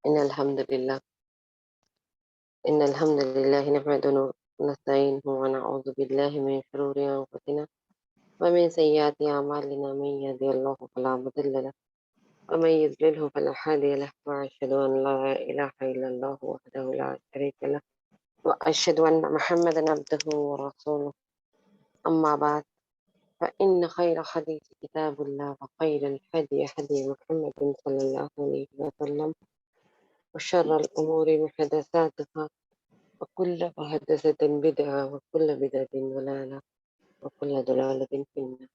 إن الحمد لله إن الحمد لله نحمده ونستعينه ونعوذ بالله من شرور أنفسنا ومن سيئات أعمالنا من يهده الله فلا مضل له ومن يضلله فلا هادي له وأشهد أن لا إله إلا الله وحده لا شريك له وأشهد أن محمدا عبده ورسوله أما بعد فإن خير حديث كتاب الله وخير الهدي هدي محمد صلى الله عليه وسلم وشر الأمور محدثاتها وكل محدثة بدعة وكل بدعة ضلالة وكل ضلالة في النار.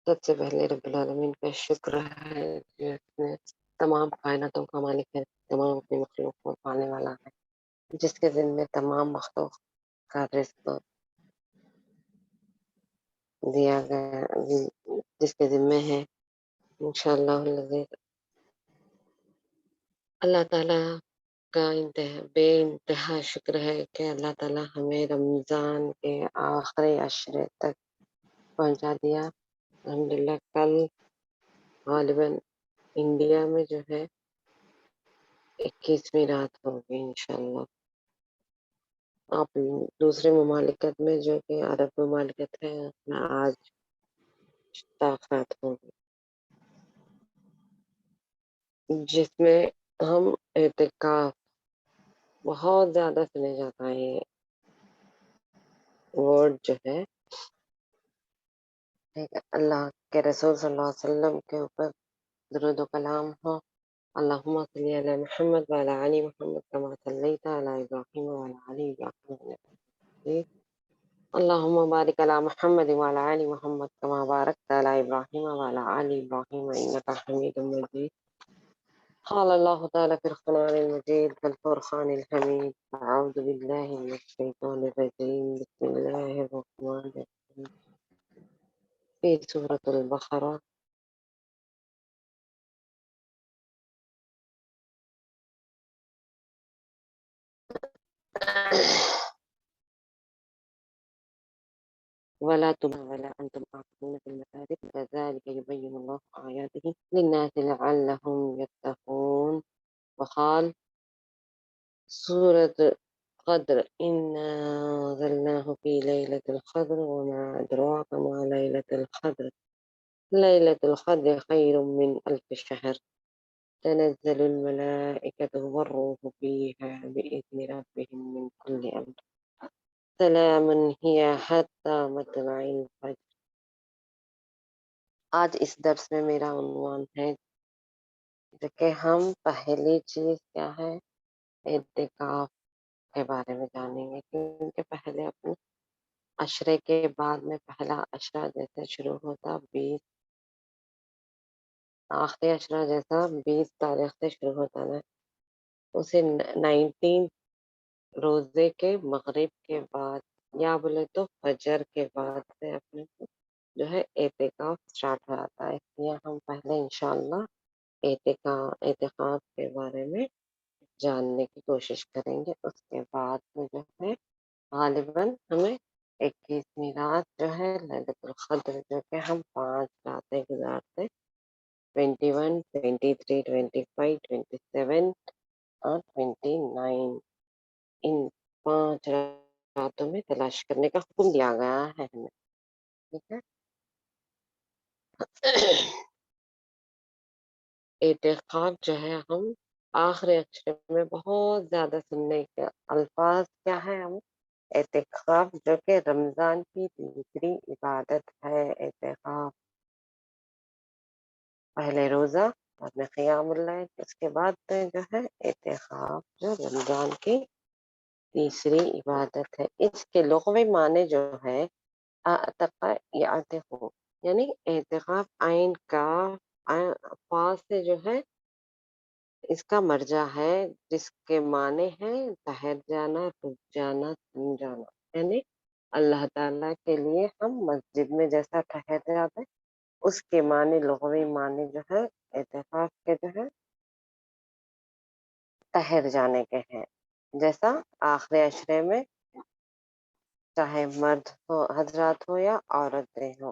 سب سے پہلے رب العالمین کا شکر ہے جس نے تمام کائناتوں کا مالک ہے، تمام اپنی مخلوق کو پانے والا ہے، جس کے ذمے تمام مخلوق کا رزق دیا گیا، جس کے ذمے ہے انشاءاللہ العزیز اللہ تعالیٰ کا بے انتہا شکر ہے کہ اللہ تعالیٰ ہمیں رمضان کے آخری عشرے تک پہنچا دیا. الحمدللہ کل غالباً انڈیا میں جو ہے 21ویں رات ہوگی انشاءاللہ. آپ دوسرے ممالکت میں جو کہ عرب ممالکت ہے اس میں آج تاخیرات ہوگی، جس میں ہم اعتکاف بہت زیادہ سنے جاتا ہے. یہ ورڈ جو ہے اللہ کے رسول صلی اللہ علیہ وسلم کے اوپر درود و کلام ہو. اللہم صلی علی محمد وعلی آل محمد کما صلیت علی ابراہیم وعلی آل ابراہیم انک حمید مجید. اللہم بارک علی محمد وعلی آل محمد کما بارکت علی ابراہیم وعلی آل ابراہیم انک حمید مجید. قال اللہ تعالی فی القرآن المجید والفرقان الحمید اعوذ باللہ من الشیطان الرجیم بسم اللہ الرحمن الرحیم فی سورة البقرہ. ولا أنتم عاكفون في المساجد كذلك يبين الله آياته للناس لعلهم يتقون. وقال سورة قدر إنا أنزلناه في ليلة القدر وما أدراك ما ليلة القدر ليلة القدر خير من 1000 شهر تنزل الملائكة والروح فيها بإذن ربهم من كل أمر سلام هي حتى مطلع الفجر. آج اس درس میں میرا عنوان ہے کہ ہم پہلی چیز کیا ہے اعتکاف کے بارے میں جانیں گے، کیونکہ پہلے اپنے عشرے کے بعد میں پہلا عشرہ جیسے شروع ہوتا 20 آخری عشرہ جیسا 20 تاریخ سے شروع ہوتا نا، اسے 19 روزے کے مغرب کے بعد یا بولے تو فجر کے بعد سے اپنے جو ہے اعتکاف سٹارٹ ہو جاتا ہے. اس لیے ہم پہلے انشاءاللہ اعتکاف کے بارے میں جاننے کی کوشش کریں گے. اس کے بعد میں جو ہے غالباً ہمیں 21ویں رات جو ہے لیلۃ القدر جو کہ ہم 5 راتیں گزارتے 21 23 25 27 اور 29 ان 5 راتوں میں تلاش کرنے کا حکم دیا گیا ہے ہمیں. ٹھیک ہے. اعتکاف جو ہے ہم آخری عشرے میں بہت زیادہ سننے کے الفاظ کیا ہے ہم اعتکاف جو کہ رمضان کی تیسری عبادت ہے. اعتکاف پہلے روزہ بعد میں قیام اللیل، اس کے بعد جو ہے اعتکاف جو رمضان کی تیسری عبادت ہے. اس کے لغوی معنی جو ہے اعتق یعتق یعنی اعتکاف عین کا فا سے جو ہے اس کا مرجع ہے، جس کے معنی ہے ٹھہر جانا، رک جانا، تھم جانا. یعنی اللہ تعالیٰ کے لیے ہم مسجد میں جیسا ٹھہر جاتے اس کے معنی لغوی معنی جو ہے اعتکاف کے جو ہے ٹھہر جانے کے ہیں. جیسا آخری عشرے میں چاہے مرد ہو حضرات ہو یا عورتیں ہو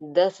10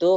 2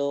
2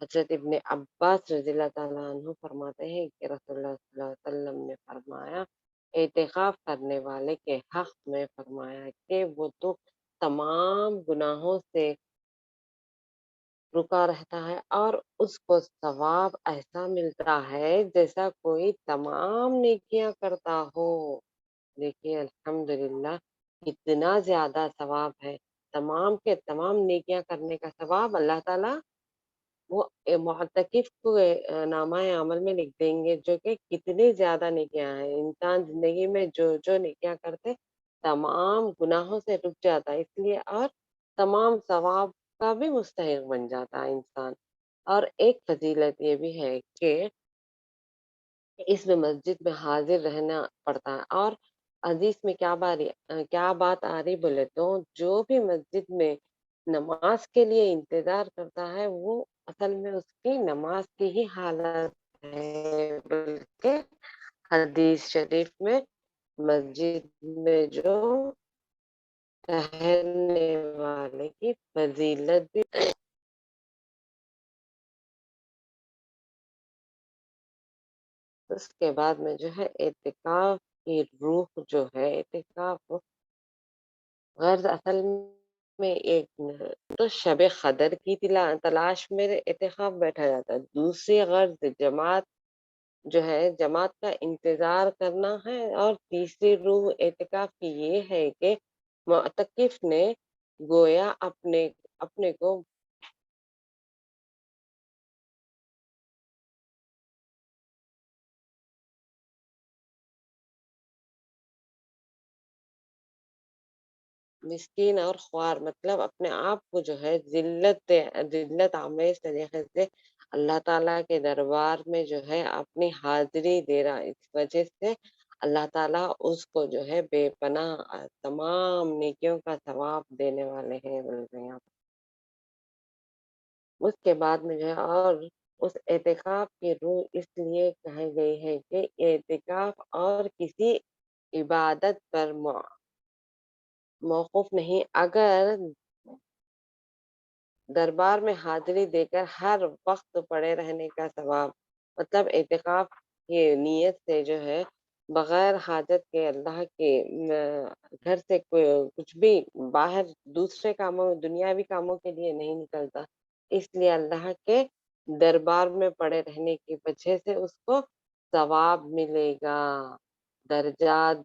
حضرت ابن عباس رضی اللہ تعالیٰ عنہ فرماتے ہیں کہ رسول اللہ صلی اللہ علیہ وسلم نے فرمایا، اعتکاف کرنے والے کے حق میں فرمایا کہ وہ تو تمام گناہوں سے رکا رہتا ہے اور اس کو ثواب ایسا ملتا ہے جیسا کوئی تمام نیکیاں کرتا ہو۔ دیکھیے الحمدللہ کتنا زیادہ ثواب ہے، تمام کے تمام نیکیاں کرنے کا ثواب اللہ تعالیٰ وہ معتکف کو نامہ عمل میں لکھ دیں گے، جو کہ کتنی زیادہ نیکیاں ہیں۔ انسان زندگی میں جو جو نیکیاں کرتے تمام گناہوں سے رک جاتا ہے، اس لیے اور تمام ثواب کا بھی مستحق بن جاتا ہے انسان۔ اور ایک فضیلت یہ بھی ہے کہ اس میں مسجد میں حاضر رہنا پڑتا ہے۔ اور حدیث میں کیا بات آ رہی بولے تو جو بھی مسجد میں نماز کے لیے انتظار کرتا ہے وہ اصل میں اس کی نماز کی ہی حالت ہے، بلکہ حدیث شریف میں مسجد میں جو ٹہلنے والے کی فضیلت بھی۔ اس کے بعد میں جو ہے اعتکاف کی روح جو ہے، اعتکاف غرض اصل میں ایک تو شب قدر کی تلاش میں اعتکاف بیٹھا جاتا ہے، دوسری غرض جماعت جو ہے جماعت کا انتظار کرنا ہے، اور تیسری روح اعتکاف کی یہ ہے کہ معتکف نے گویا اپنے کو مسکین اور خوار مطلب اپنے آپ کو جو ہے ذلت آمیز طریقے سے اللہ تعالیٰ کے دربار میں جو ہے اپنی حاضری دے رہا، اس وجہ سے اللہ تعالیٰ اس کو جو ہے بے پناہ تمام نیکیوں کا ثواب دینے والے ہیں بول رہے ہیں۔ اس کے بعد میں جو ہے اور اس اعتکاف کی روح اس لیے کہی گئی ہے کہ اعتکاف اور کسی عبادت پر موقف نہیں، اگر دربار میں حاضری دے کر ہر وقت پڑے رہنے کا ثواب، مطلب اعتکاف کی نیت سے جو ہے بغیر حاجت کے اللہ کے گھر سے کچھ بھی باہر دوسرے کاموں دنیاوی کاموں کے لیے نہیں نکلتا، اس لیے اللہ کے دربار میں پڑے رہنے کی وجہ سے اس کو ثواب ملے گا، درجات۔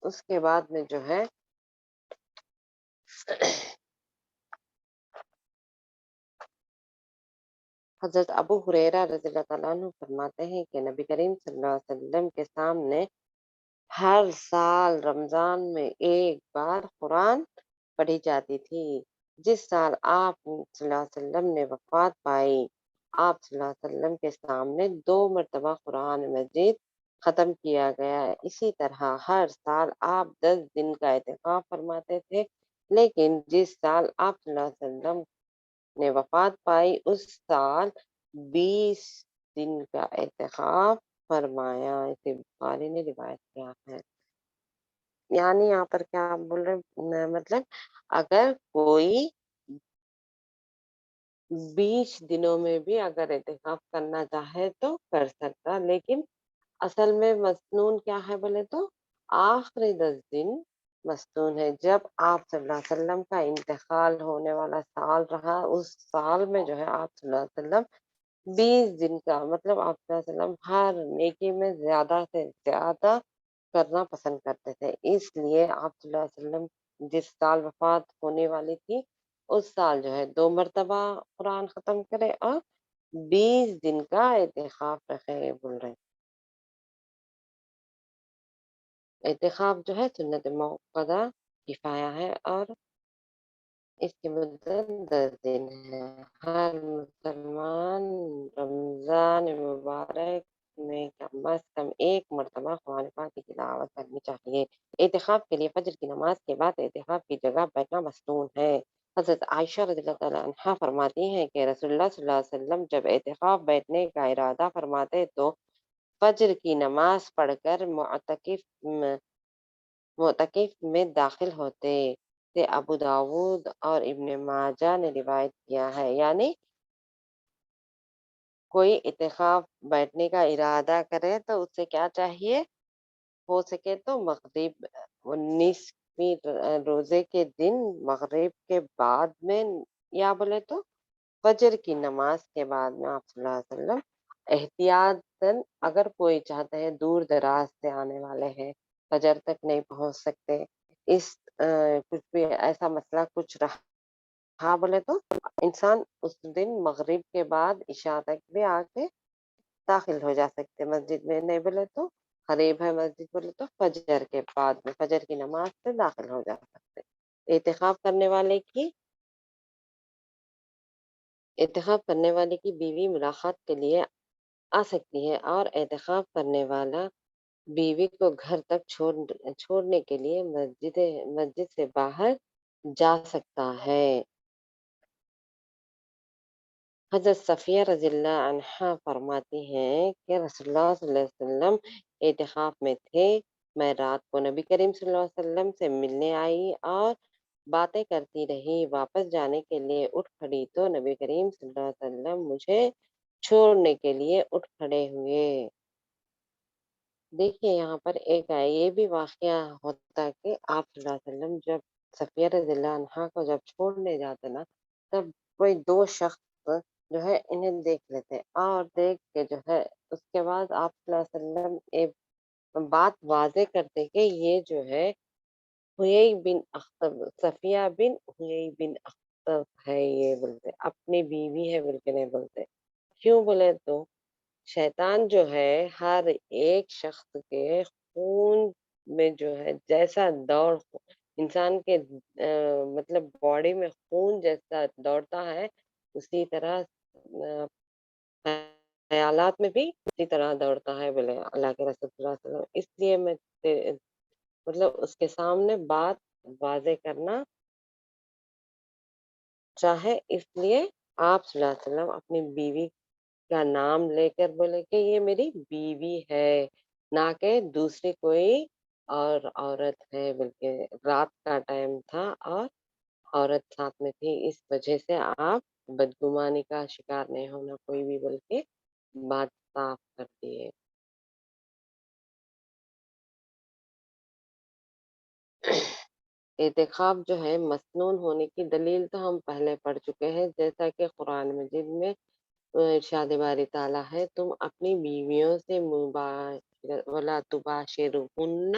اس کے بعد میں جو ہے حضرت ابو ہریرہ رضی اللہ تعالیٰ عنہ فرماتے ہیں کہ نبی کریم صلی اللہ علیہ وسلم کے سامنے ہر سال رمضان میں ایک بار قرآن پڑھی جاتی تھی۔ جس سال آپ صلی اللہ علیہ وسلم نے وفات پائی، آپ صلی اللہ علیہ وسلم کے سامنے 2 مرتبہ قرآن مجید ختم کیا گیا۔ اسی طرح ہر سال آپ 10 دن کا اعتکاف فرماتے تھے، لیکن جس سال آپ صلی اللہ علیہ وسلم نے وفات پائی اس سال 20 دن کا اعتکاف فرمایا، اسے بخاری نے روایت کیا ہے۔ یعنی یہاں پر کیا بول رہے مطلب اگر کوئی 20 دنوں میں بھی اگر اعتکاف کرنا چاہے تو کر سکتا، لیکن اصل میں مسنون کیا ہے بولے تو آخری 10 دن مسنون ہے۔ جب آپ صلی اللہ علیہ وسلم کا انتقال ہونے والا سال رہا، اس سال میں جو ہے آپ صلی اللہ علیہ وسلم 20 دن کا مطلب آپ صلی اللہ علیہ وسلم ہر نیکی میں زیادہ سے زیادہ کرنا پسند کرتے تھے، اس لیے آپ صلی اللہ علیہ وسلم جس سال وفات ہونے والی تھی اس سال جو ہے 2 مرتبہ قرآن ختم کرے اور 20 دن کا اعتکاف رکھے بول رہے۔ اعتکاف جو ہے سنت موقدہ کفایہ ہے اور اس کی مدت 10 دن ہے۔ ہر مسلمان رمضان مبارک میں کم از کم 1 مرتبہ قرآن پاک کی تلاوت کرنی چاہیے۔ اعتکاف کے لیے فجر کی نماز کے بعد اعتکاف کی جگہ بیٹھنا مصنون ہے۔ حضرت عائشہ رضی اللہ تعالیٰ عنہا فرماتی ہیں کہ رسول اللہ صلی اللہ علیہ وسلم جب اعتکاف بیٹھنے کا ارادہ فرماتے تو فجر کی نماز پڑھ کر معتکف میں داخل ہوتے تھے۔ ابو داود اور ابن ماجہ نے روایت کیا ہے، یعنی کوئی اعتکاف بیٹھنے کا ارادہ کرے تو اسے کیا چاہیے؟ ہو سکے تو مغرب 19ویں روزے کے دن مغرب کے بعد میں، یا بولے تو فجر کی نماز کے بعد میں آپ صلی اللہ علیہ وسلم احتیاطاً، اگر کوئی چاہتا ہے دور دراز سے آنے والے ہیں، فجر تک نہیں پہنچ سکتے، اس کچھ بھی ایسا مسئلہ کچھ رہا بولے تو انسان اس دن مغرب کے بعد عشاء تک بھی آ کے داخل ہو جا سکتے مسجد میں، نہیں بولے تو قریب ہے مسجد بولے تو فجر کے بعد میں فجر کی نماز سے داخل ہو جا سکتے۔ اعتکاف کرنے والے کی اعتکاف کرنے والے کی بیوی ملاقات کے لیے آ سکتی ہے، اور اعتکاف کرنے والا بیوی کو گھر تک چھوڑنے کے لیے مسجد سے باہر جا سکتا ہے۔ حضرت صفیہ رضی اللہ عنہا فرماتی ہیں کہ رسول اللہ صلی اللہ علیہ وسلم اعتکاف میں تھے، میں رات کو نبی کریم صلی اللہ علیہ وسلم سے ملنے آئی اور باتیں کرتی رہی، واپس جانے کے لیے اٹھ کھڑی تو نبی کریم صلی اللہ علیہ وسلم مجھے چھوڑنے کے لیے اٹھ کھڑے ہوئے۔ دیکھیے یہاں پر ایک ہے، یہ بھی واقعہ ہوتا کہ آپ صلی اللہ علیہ وسلم جب صفیہ رضی اللہ عنہا کو جب چھوڑنے جاتے نا، تب کوئی دو شخص جو ہے انہیں دیکھ لیتے، اور دیکھ کے جو ہے اس کے بعد آپ صلی اللہ علیہ وسلم ایک بات واضح کرتے کہ یہ جو ہے ہوئی بن اختب، صفیہ بن ہوئی بن اختب ہے، یہ بولتے اپنی بیوی ہے بول کے نہیں بولتے۔ کیوں بولے تو شیطان جو ہے ہر ایک شخص کے خون میں جو ہے جیسا انسان کے مطلب باڈی میں خون جیسا دوڑتا ہے، اسی طرح خیالات میں بھی اسی طرح دوڑتا ہے بولے اللہ کے رسول صلی اللہ علیہ وسلم۔ اس لیے میں مطلب اس کے سامنے بات واضح کرنا چاہے، اس لیے آپ صلی اللہ علیہ وسلم اپنی بیوی کا نام لے کر بولے کہ یہ میری بیوی ہے، نہ کہ دوسری کوئی اور عورت ہے، بلکہ رات کا ٹائم تھا اور عورت ساتھ میں تھی، اس وجہ سے آپ بدگمانی کا شکار نہیں ہونا کوئی بھی، بلکہ بات صاف کر دیے۔ اعتکاف جو ہے مسنون ہونے کی دلیل تو ہم پہلے پڑھ چکے ہیں، جیسا کہ قرآن مجید میں ارشاد باری تعالیٰ ہے، تم اپنی بیویوں سے ولا تباشرہن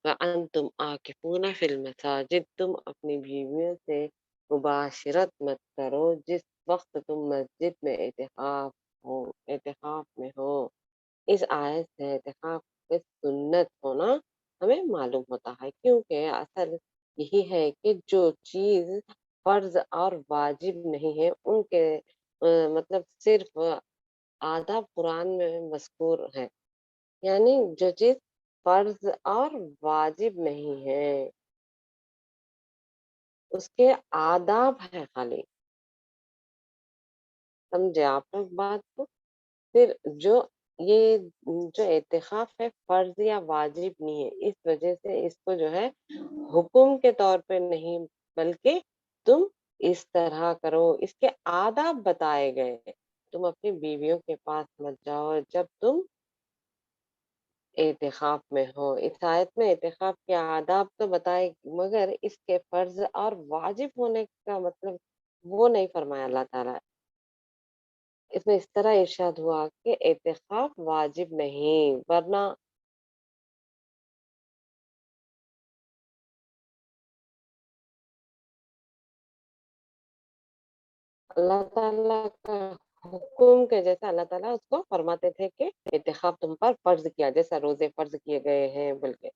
وانتم عاکفون فی المساجد، تم اپنی بیویوں سے مباشرت مت کرو جس وقت تم مسجد میں اعتکاف میں ہو۔ اس آیت سے اعتکاف کی سنت ہونا ہمیں معلوم ہوتا ہے، کیونکہ اصل یہی ہے کہ جو چیز فرض اور واجب نہیں ہے ان کے مطلب صرف آداب قرآن میں مذکور ہے، یعنی جو چیز فرض اور واجب نہیں ہے اس کے آداب ہے خالی، سمجھے آپ لوگ بات کو؟ پھر جو یہ جو اعتکاف ہے فرض یا واجب نہیں ہے، اس وجہ سے اس کو جو ہے حکم کے طور پہ نہیں، بلکہ تم اس طرح کرو، اس کے آداب بتائے گئے ہیں۔ تم اپنی بیویوں کے پاس مت جاؤ جب تم اعتکاف میں ہو۔ اس آیت میں اعتکاف کے آداب تو بتائے، مگر اس کے فرض اور واجب ہونے کا مطلب وہ نہیں فرمایا اللہ تعالیٰ۔ اس میں اس طرح ارشاد ہوا کہ اعتکاف واجب نہیں، ورنہ اللہ تعالیٰ کا حکم کے جیسا اللہ تعالیٰ اس کو فرماتے تھے کہ اعتکاف تم پر فرض کیا، جیسا روزے فرض کیے گئے ہیں بلکہ،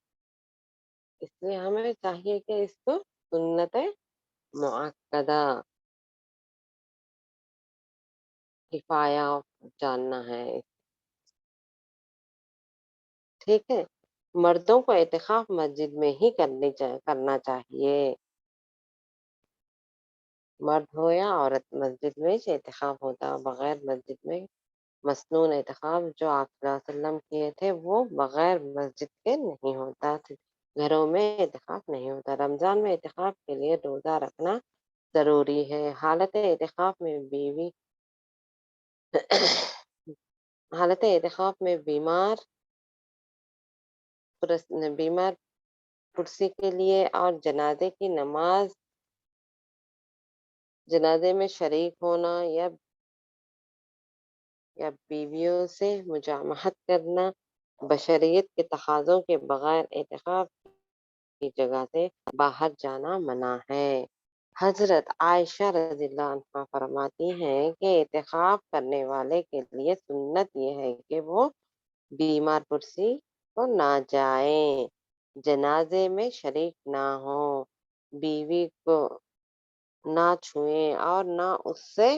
اس لیے ہمیں چاہیے کہ اس کو سنت مؤکدہ کفایہ جاننا ہے، ٹھیک ہے۔ مردوں کو اعتکاف مسجد میں ہی کرنا چاہیے۔ مرد ہو یا عورت مسجد میں اعتکاف ہوتا بغیر مسجد میں مسنون اعتکاف جو آپ صلی اللہ علیہ وسلم کیے تھے وہ بغیر مسجد کے نہیں ہوتا، گھروں میں اعتکاف نہیں ہوتا۔ رمضان میں اعتکاف کے لیے روزہ رکھنا ضروری ہے۔ حالت اعتکاف میں بیمار پرسی کے لیے اور جنازے میں شریک ہونا یا بیویوں سے مجامہت کرنا بشریت کے تقاضوں کے بغیر اعتکاف کی جگہ سے باہر جانا منع ہے۔ حضرت عائشہ رضی اللہ عنہا فرماتی ہیں کہ اعتکاف کرنے والے کے لیے سنت یہ ہے کہ وہ بیمار پرسی کو نہ جائیں، جنازے میں شریک نہ ہوں، بیوی کو نہ چھوئیں اور نہ اس سے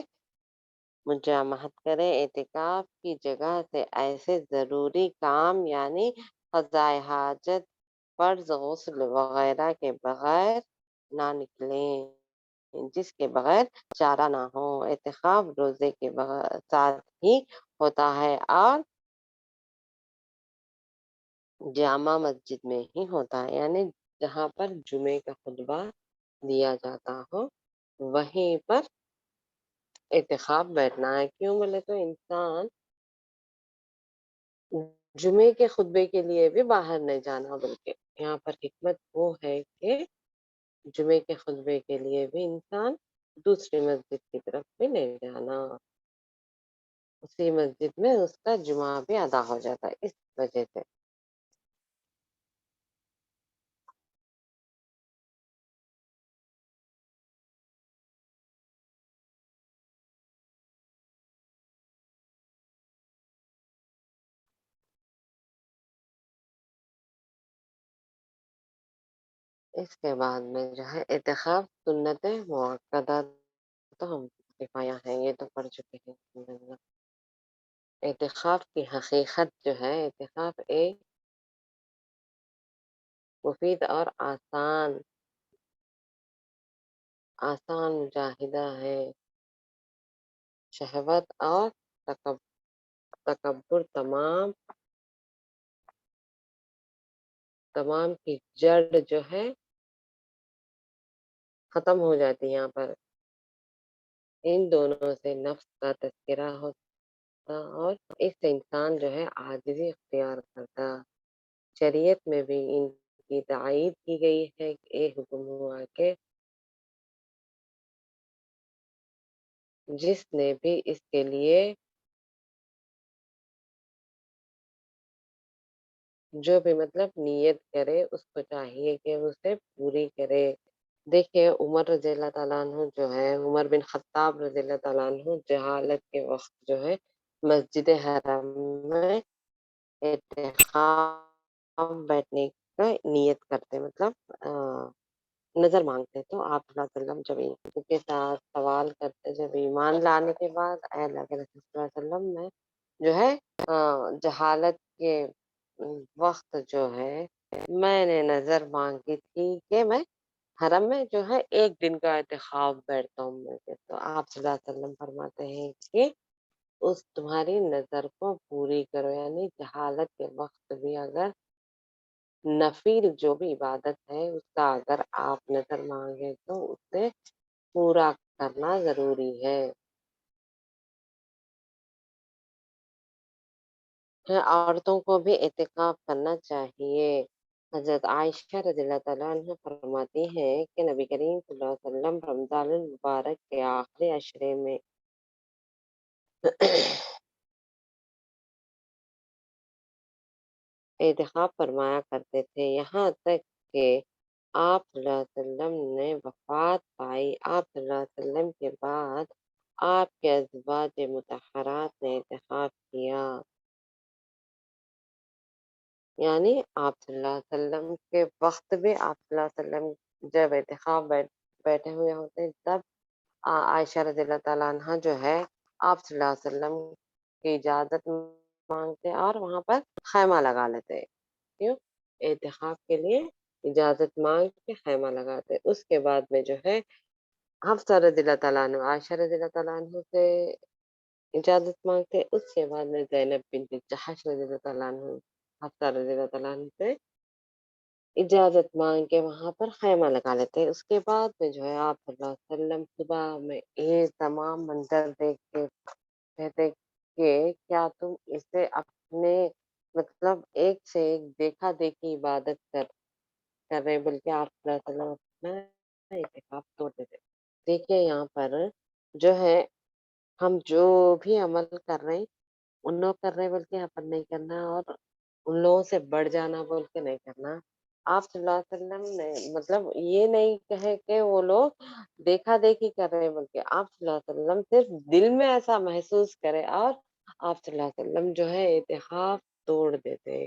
مجامہت کریں۔ اعتکاف کی جگہ سے ایسے ضروری کام یعنی قضائے حاجت، فرض غسل وغیرہ کے بغیر نہ نکلیں جس کے بغیر چارہ نہ ہو۔ اعتکاف روزے کے ساتھ ہی ہوتا ہے اور جامع مسجد میں ہی ہوتا ہے، یعنی جہاں پر جمعے کا خطبہ دیا جاتا ہو وہیں پر اعتکاف بیٹھنا ہے۔ کیوں بولے تو انسان جمعے کے خطبے کے لیے بھی باہر نہیں جانا، بلکہ یہاں پر حکمت وہ ہے کہ جمعے کے خطبے کے لیے بھی انسان دوسری مسجد کی طرف بھی نہیں جانا، اسی مسجد میں اس کا جمعہ بھی ادا ہو جاتا ہے۔ اس وجہ سے اس کے بعد میں جو ہے اعتکاف سنت مؤکدہ تو ہم کفایہ ہیں، یہ تو پڑھ چکے ہیں الحمد للہ۔ اعتکاف کی حقیقت جو ہے، اعتکاف ایک مفید اور آسان مجاہدہ ہے۔ شہوت اور تکبر تمام کی جڑ جو ہے ختم ہو جاتی ہے۔ یہاں پر ان دونوں سے نفس کا تذکرہ ہوتا اور اس سے انسان جو ہے عاجزی اختیار کرتا۔ شریعت میں بھی ان کی تائید کی گئی ہے کہ ایک حکم ہوا کہ جس نے بھی اس کے لیے جو بھی مطلب نیت کرے اس کو چاہیے کہ اسے پوری کرے۔ دیکھیے عمر رضی اللہ تعالیٰ عنہ جو ہے، عمر بن خطاب رضی اللہ تعالیٰ عنہ جہالت کے وقت جو ہے مسجد حرم میں اعتکاف بیٹھنے کا نیت کرتے، مطلب نظر مانگتے۔ تو آپ صلی اللہ علیہ وسلم جب ان کے ساتھ سوال کرتے، جب ایمان لانے کے بعد اے اللہ کے رسول صلی اللہ علیہ وسلم میں جو ہے جہالت کے وقت جو ہے میں نے نظر مانگی تھی کہ میں حرم میں جو ہے ایک دن کا اعتکاف بیٹھتا ہوں میں سے۔ تو آپ صلی اللہ علیہ وسلم فرماتے ہیں کہ اس تمہاری نظر کو پوری کرو، یعنی جہالت کے وقت بھی اگر نفل جو بھی عبادت ہے اس کا اگر آپ نظر مانگے تو اسے پورا کرنا ضروری ہے۔ عورتوں کو بھی اعتکاف کرنا چاہیے۔ حضرت عائشہ رضی اللہ تعالیٰ عنہ فرماتی ہیں کہ نبی کریم صلی اللہ علیہ وسلم رمضان المبارک کے آخری عشرے میں اعتکاف فرمایا کرتے تھے، یہاں تک کہ آپ صلی اللہ علیہ وسلم نے وفات پائی۔ آپ صلی اللہ علیہ وسلم کے بعد آپ کے ازواج مطہرات نے اعتکاف کیا، یعنی آپ صلی اللہ علیہ وسلم کے وقت بھی آپ صلی اللہ علیہ وسلم جب اعتکاف بیٹھے ہوئے ہوتے ہیں تب عائشہ رضی اللہ تعالیٰ عنہ جو ہے آپ صلی اللہ علیہ وسلم کی اجازت مانگتے اور وہاں پر خیمہ لگا لیتے۔ کیوں؟ اعتکاف کے لیے اجازت مانگ کے خیمہ لگاتے۔ اس کے بعد میں جو ہے حفصہ رضی اللہ تعالیٰ عنہ عائشہ رضی اللہ تعالیٰ عنہ سے اجازت مانگتے، اس کے بعد میں زینب بنت جحش رضی اللہ تعالیٰ عنہ حفصہ رضی اللہ تعالیٰ عنہ سے اجازت مانگ کے وہاں پر خیمہ لگا لیتے. اس کے بعد میں جو ہے آپ صلی اللہ علیہ وسلم صبح میں یہ تمام منظر دیکھ کے کہتے کہ کیا تم اسے اپنے مطلب ایک سے ایک دیکھا دیکھی عبادت کر رہے، بلکہ آپ صلی اللہ علیہ وسلم اپنا اعتکاف توڑتے تھے. دیکھیے یہاں پر جو ہے ہم جو بھی عمل کر رہے ہیں ان لوگ کر رہے ہیں بلکہ یہاں پر نہیں کرنا، اور ان لوگوں سے بڑھ جانا بول کے نہیں کرنا. آپ صلی اللہ علیہ وسلم نے مطلب یہ نہیں کہے کہ وہ لوگ دیکھا دیکھی کر رہے ہیں، بلکہ آپ صلی اللہ علیہ وسلم صرف دل میں ایسا محسوس کرے اور آپ صلی اللہ علیہ وسلم جو ہے اعتکاف توڑ دیتے،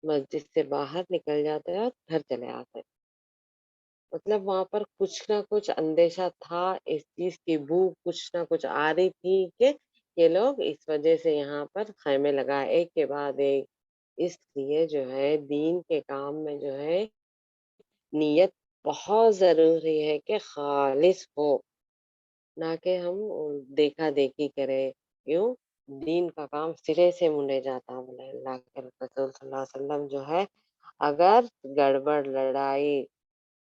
مسجد سے باہر نکل جاتے اور گھر چلے آتے. مطلب وہاں پر کچھ نہ کچھ اندیشہ تھا، اس چیز کی بو کچھ نہ کچھ آ رہی تھی کہ یہ لوگ اس وجہ سے یہاں پر خیمے لگائے ایک کے بعد ایک. اس لیے جو ہے دین کے کام میں جو ہے نیت بہت ضروری ہے کہ خالص ہو، نہ کہ ہم دیکھا دیکھی کرے. کیوں؟ دین کا کام سرے سے منڈے جاتا. بولے اللہ کے رسول صلی اللہ علیہ وسلم جو ہے اگر گڑبڑ لڑائی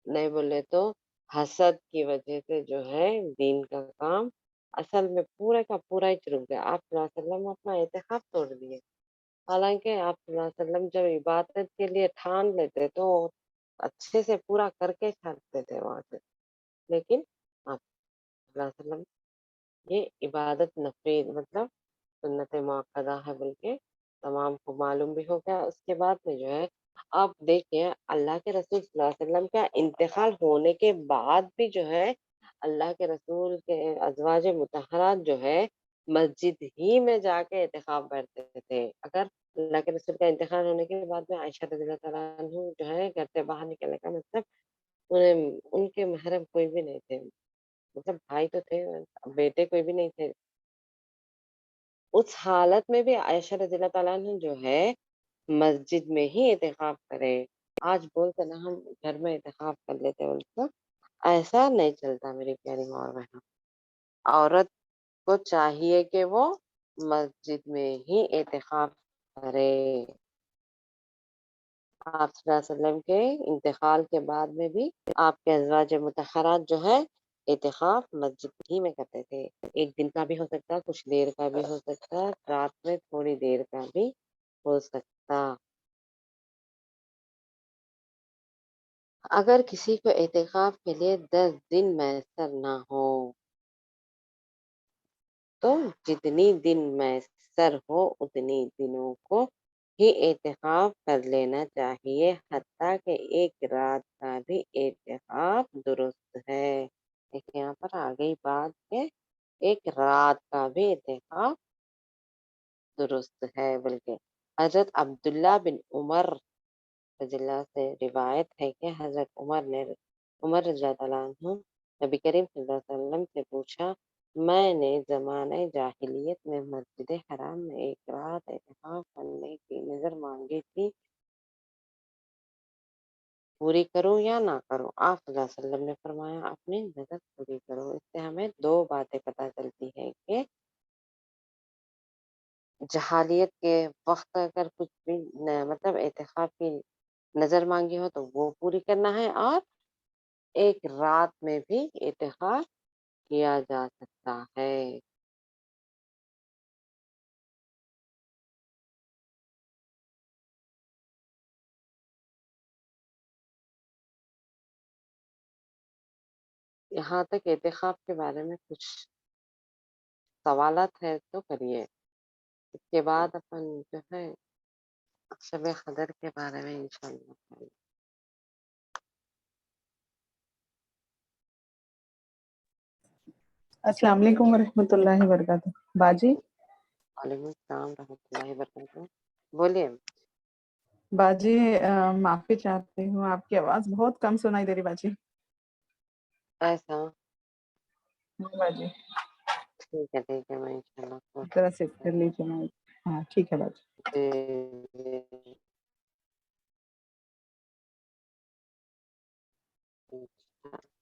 نہیں بولے تو حسد کی وجہ سے جو ہے دین کا کام اصل میں پورا کا پورا ہی رک گیا. آپ صلی اللہ علیہ وسلم اپنا اعتکاف توڑ دیے، حالانکہ آپ صلی اللہ علیہ وسلم جب عبادت کے لیے ٹھان لیتے تو اچھے سے پورا کر کے چھاڑتے تھے وہاں سے. لیکن آپ صلی اللہ علیہ وسلم یہ عبادت نفری مطلب سنت موقدہ ہے بلکہ تمام کو معلوم بھی ہو گیا. اس کے بعد میں جو ہے آپ دیکھیں اللہ کے رسول صلی اللہ علیہ وسلم کا انتقال ہونے کے بعد بھی جو ہے اللہ کے رسول کے ازواج مطہرات جو ہے مسجد ہی میں جا کے اعتکاف کرتے تھے. اگر اللہ کے رسول کا انتقال ہونے کے بعد میں عائشہ رضی اللہ تعالیٰ عنہ جو ہے گھر سے باہر نکلنے کا مطلب ان کے محرم کوئی بھی نہیں تھے، مطلب بھائی تو تھے بیٹے کوئی بھی نہیں تھے. اس حالت میں بھی عائشہ رضی اللہ تعالیٰ عنہ جو ہے مسجد میں ہی اعتکاف کرے. آج بولتے نا ہم گھر میں اعتکاف کر لیتے بولتے، ایسا نہیں چلتا میری پیاری ماں اور بہنوں. عورت کو چاہیے کہ وہ مسجد میں ہی اعتکاف کرے. آپ صلی اللہ علیہ وسلم کے انتقال کے بعد میں بھی آپ کے ازواج مطہرات جو ہے اعتکاف مسجد ہی میں کرتے تھے. ایک دن کا بھی ہو سکتا، کچھ دیر کا بھی ہو سکتا، رات میں تھوڑی دیر کا بھی ہو سکتا. اگر کسی کو اعتکاف کے لیے 10 دن میسر نہ ہو تو جتنی دن میسر ہو اتنی دنوں کو ہی اعتکاف کر لینا چاہیے، حتیٰ کہ ایک رات کا بھی اعتکاف درست ہے. لیکن یہاں پر آ گئی بات کہ ایک رات کا بھی اعتکاف درست ہے. بلکہ حضرت عبداللہ بن عمر رضی اللہ سے روایت ہے کہ حضرت عمر رضی اللہ عنہ نبی کریم صلی اللہ علیہ وسلم سے پوچھا، میں نے زمانہ جاہلیت میں مسجد حرام میں ایک رات اعتکاف کرنے کی نظر مانگی تھی، پوری کروں یا نہ کروں؟ آپ صلی اللہ علیہ وسلم نے فرمایا اپنی نظر پوری کرو. اس سے ہمیں دو باتیں پتہ چلتی ہے کہ جہالیت کے وقت اگر کچھ بھی مطلب اعتکاف کی نظر مانگی ہو تو وہ پوری کرنا ہے، اور ایک رات میں بھی اعتکاف کیا جا سکتا ہے. یہاں تک اعتکاف کے بارے میں کچھ سوالات ہے تو کریے. اس کے بعد اپن جو ہے شب قدر کے بارے میں انشاءاللہ کریں. السلام علیکم ورحمۃ اللہ وبرکاتہ. باجی وعلیکم السلام ورحمۃ اللہ وبرکاتہ. بولیے. باجی معافی چاہتی ہوں، آپ کی آواز بہت کم سنائی دے رہی باجی. ایسا باجی ٹھیک ہے میں انشاءاللہ ذرا کوشش سیٹ کر کروں. لیجیے. ہاں ٹھیک ہے باجی.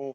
1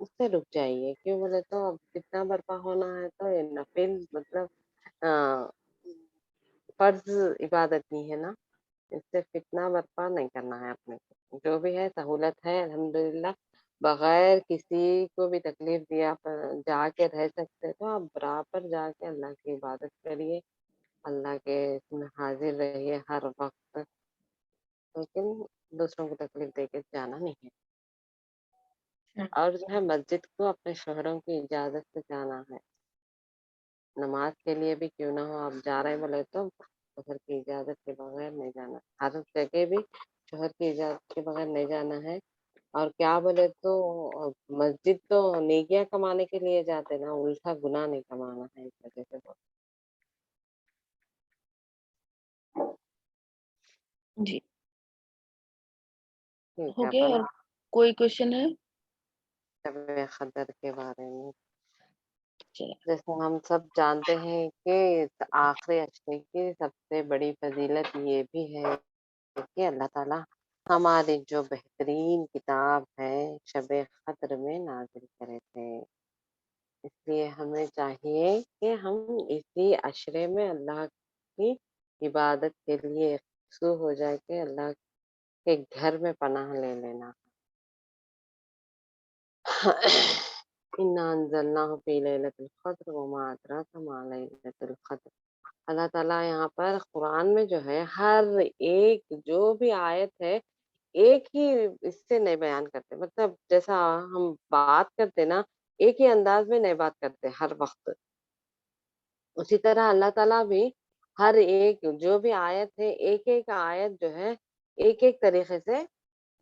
اس سے رک جائیے. کیوں بولے تو اب کتنا برپا ہونا ہے تو یہ نفل مطلب فرض عبادت نہیں ہے نا، اس سے فتنہ برپا نہیں کرنا ہے اپنے کو. جو بھی ہے سہولت ہے الحمدللہ، بغیر کسی کو بھی تکلیف دیا جا کے رہ سکتے تو آپ برابر جا کے اللہ کی عبادت کریے، اللہ کے اس میں حاضر رہیے ہر وقت، لیکن دوسروں کو تکلیف دے کے جانا نہیں ہے. اور جو ہے مسجد کو اپنے شوہروں کی اجازت سے جانا ہے. نماز کے لیے بھی کیوں نہ ہو آپ جا رہے بولے تو شوہر کی اجازت کے بغیر نہیں جانا. ہر جگہ بھی شوہر کی اجازت کے بغیر نہیں جانا ہے. اور کیا بولے تو مسجد تو نیکیاں کمانے کے لیے جاتے نا، الٹا گناہ نہیں کمانا ہے اس وجہ سے. جی ٹھیک ہو ہے. گیا، اور کوئی کوشچن ہے؟ شب قدر کے بارے میں چلے. جیسے ہم سب جانتے ہیں کہ آخری اشرے کی سب سے بڑی فضیلت یہ بھی ہے کہ اللہ تعالیٰ ہماری جو بہترین کتاب ہے شب قدر میں نازل کرے تھے. اس لیے ہمیں چاہیے کہ ہم اسی عشرے میں اللہ کی عبادت کے لیے یکسو ہو جائے کہ اللہ کے گھر میں پناہ لے لینا. اِنَّا أَنزَلْنَاهُ فِي لَيْلَةِ الْقَدْرِ وَمَا أَدْرَاكَ مَا لَيْلَةُ الْقَدْرِ. اللہ تعالیٰ یہاں پر قرآن میں جو ہے ہر ایک جو بھی آیت ہے ایک ہی اس سے نہیں بیان کرتے. مطلب جیسا ہم بات کرتے نا ایک ہی انداز میں نہیں بات کرتے ہر وقت، اسی طرح اللہ تعالیٰ بھی ہر ایک جو بھی آیت ہے ایک ایک آیت جو ہے ایک ایک طریقے سے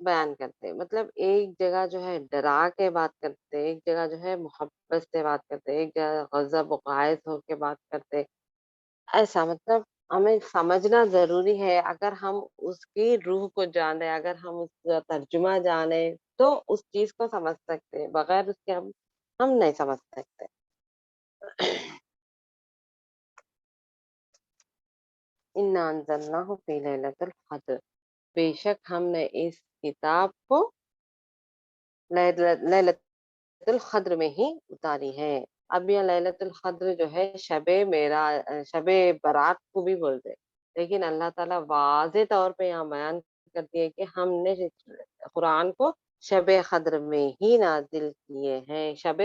بیان کرتے. مطلب ایک جگہ جو ہے ڈرا کے بات کرتے، ایک جگہ جو ہے محبت سے بات کرتے، ایک جگہ غضب و غائز ہو کے بات کرتے. ایسا مطلب ہمیں سمجھنا ضروری ہے. اگر ہم اس کی روح کو جانیں، اگر ہم اس کا ترجمہ جانیں تو اس چیز کو سمجھ سکتے، بغیر اس کے ہم نہیں سمجھ سکتے. اِنَّا أَنزَلْنَاهُ فِي لَيْلَةِ الْقَدْرِ. بے شک ہم نے اس کتاب کو لیلۃ القدر میں ہی اتاری ہے. اب یہ لیلۃ القدر جو ہے شب برات کو بھی بولتے، لیکن اللہ تعالیٰ واضح طور پہ یہاں بیان کرتی ہے کہ ہم نے قرآن کو شب قدر میں ہی نازل کیے ہیں. شب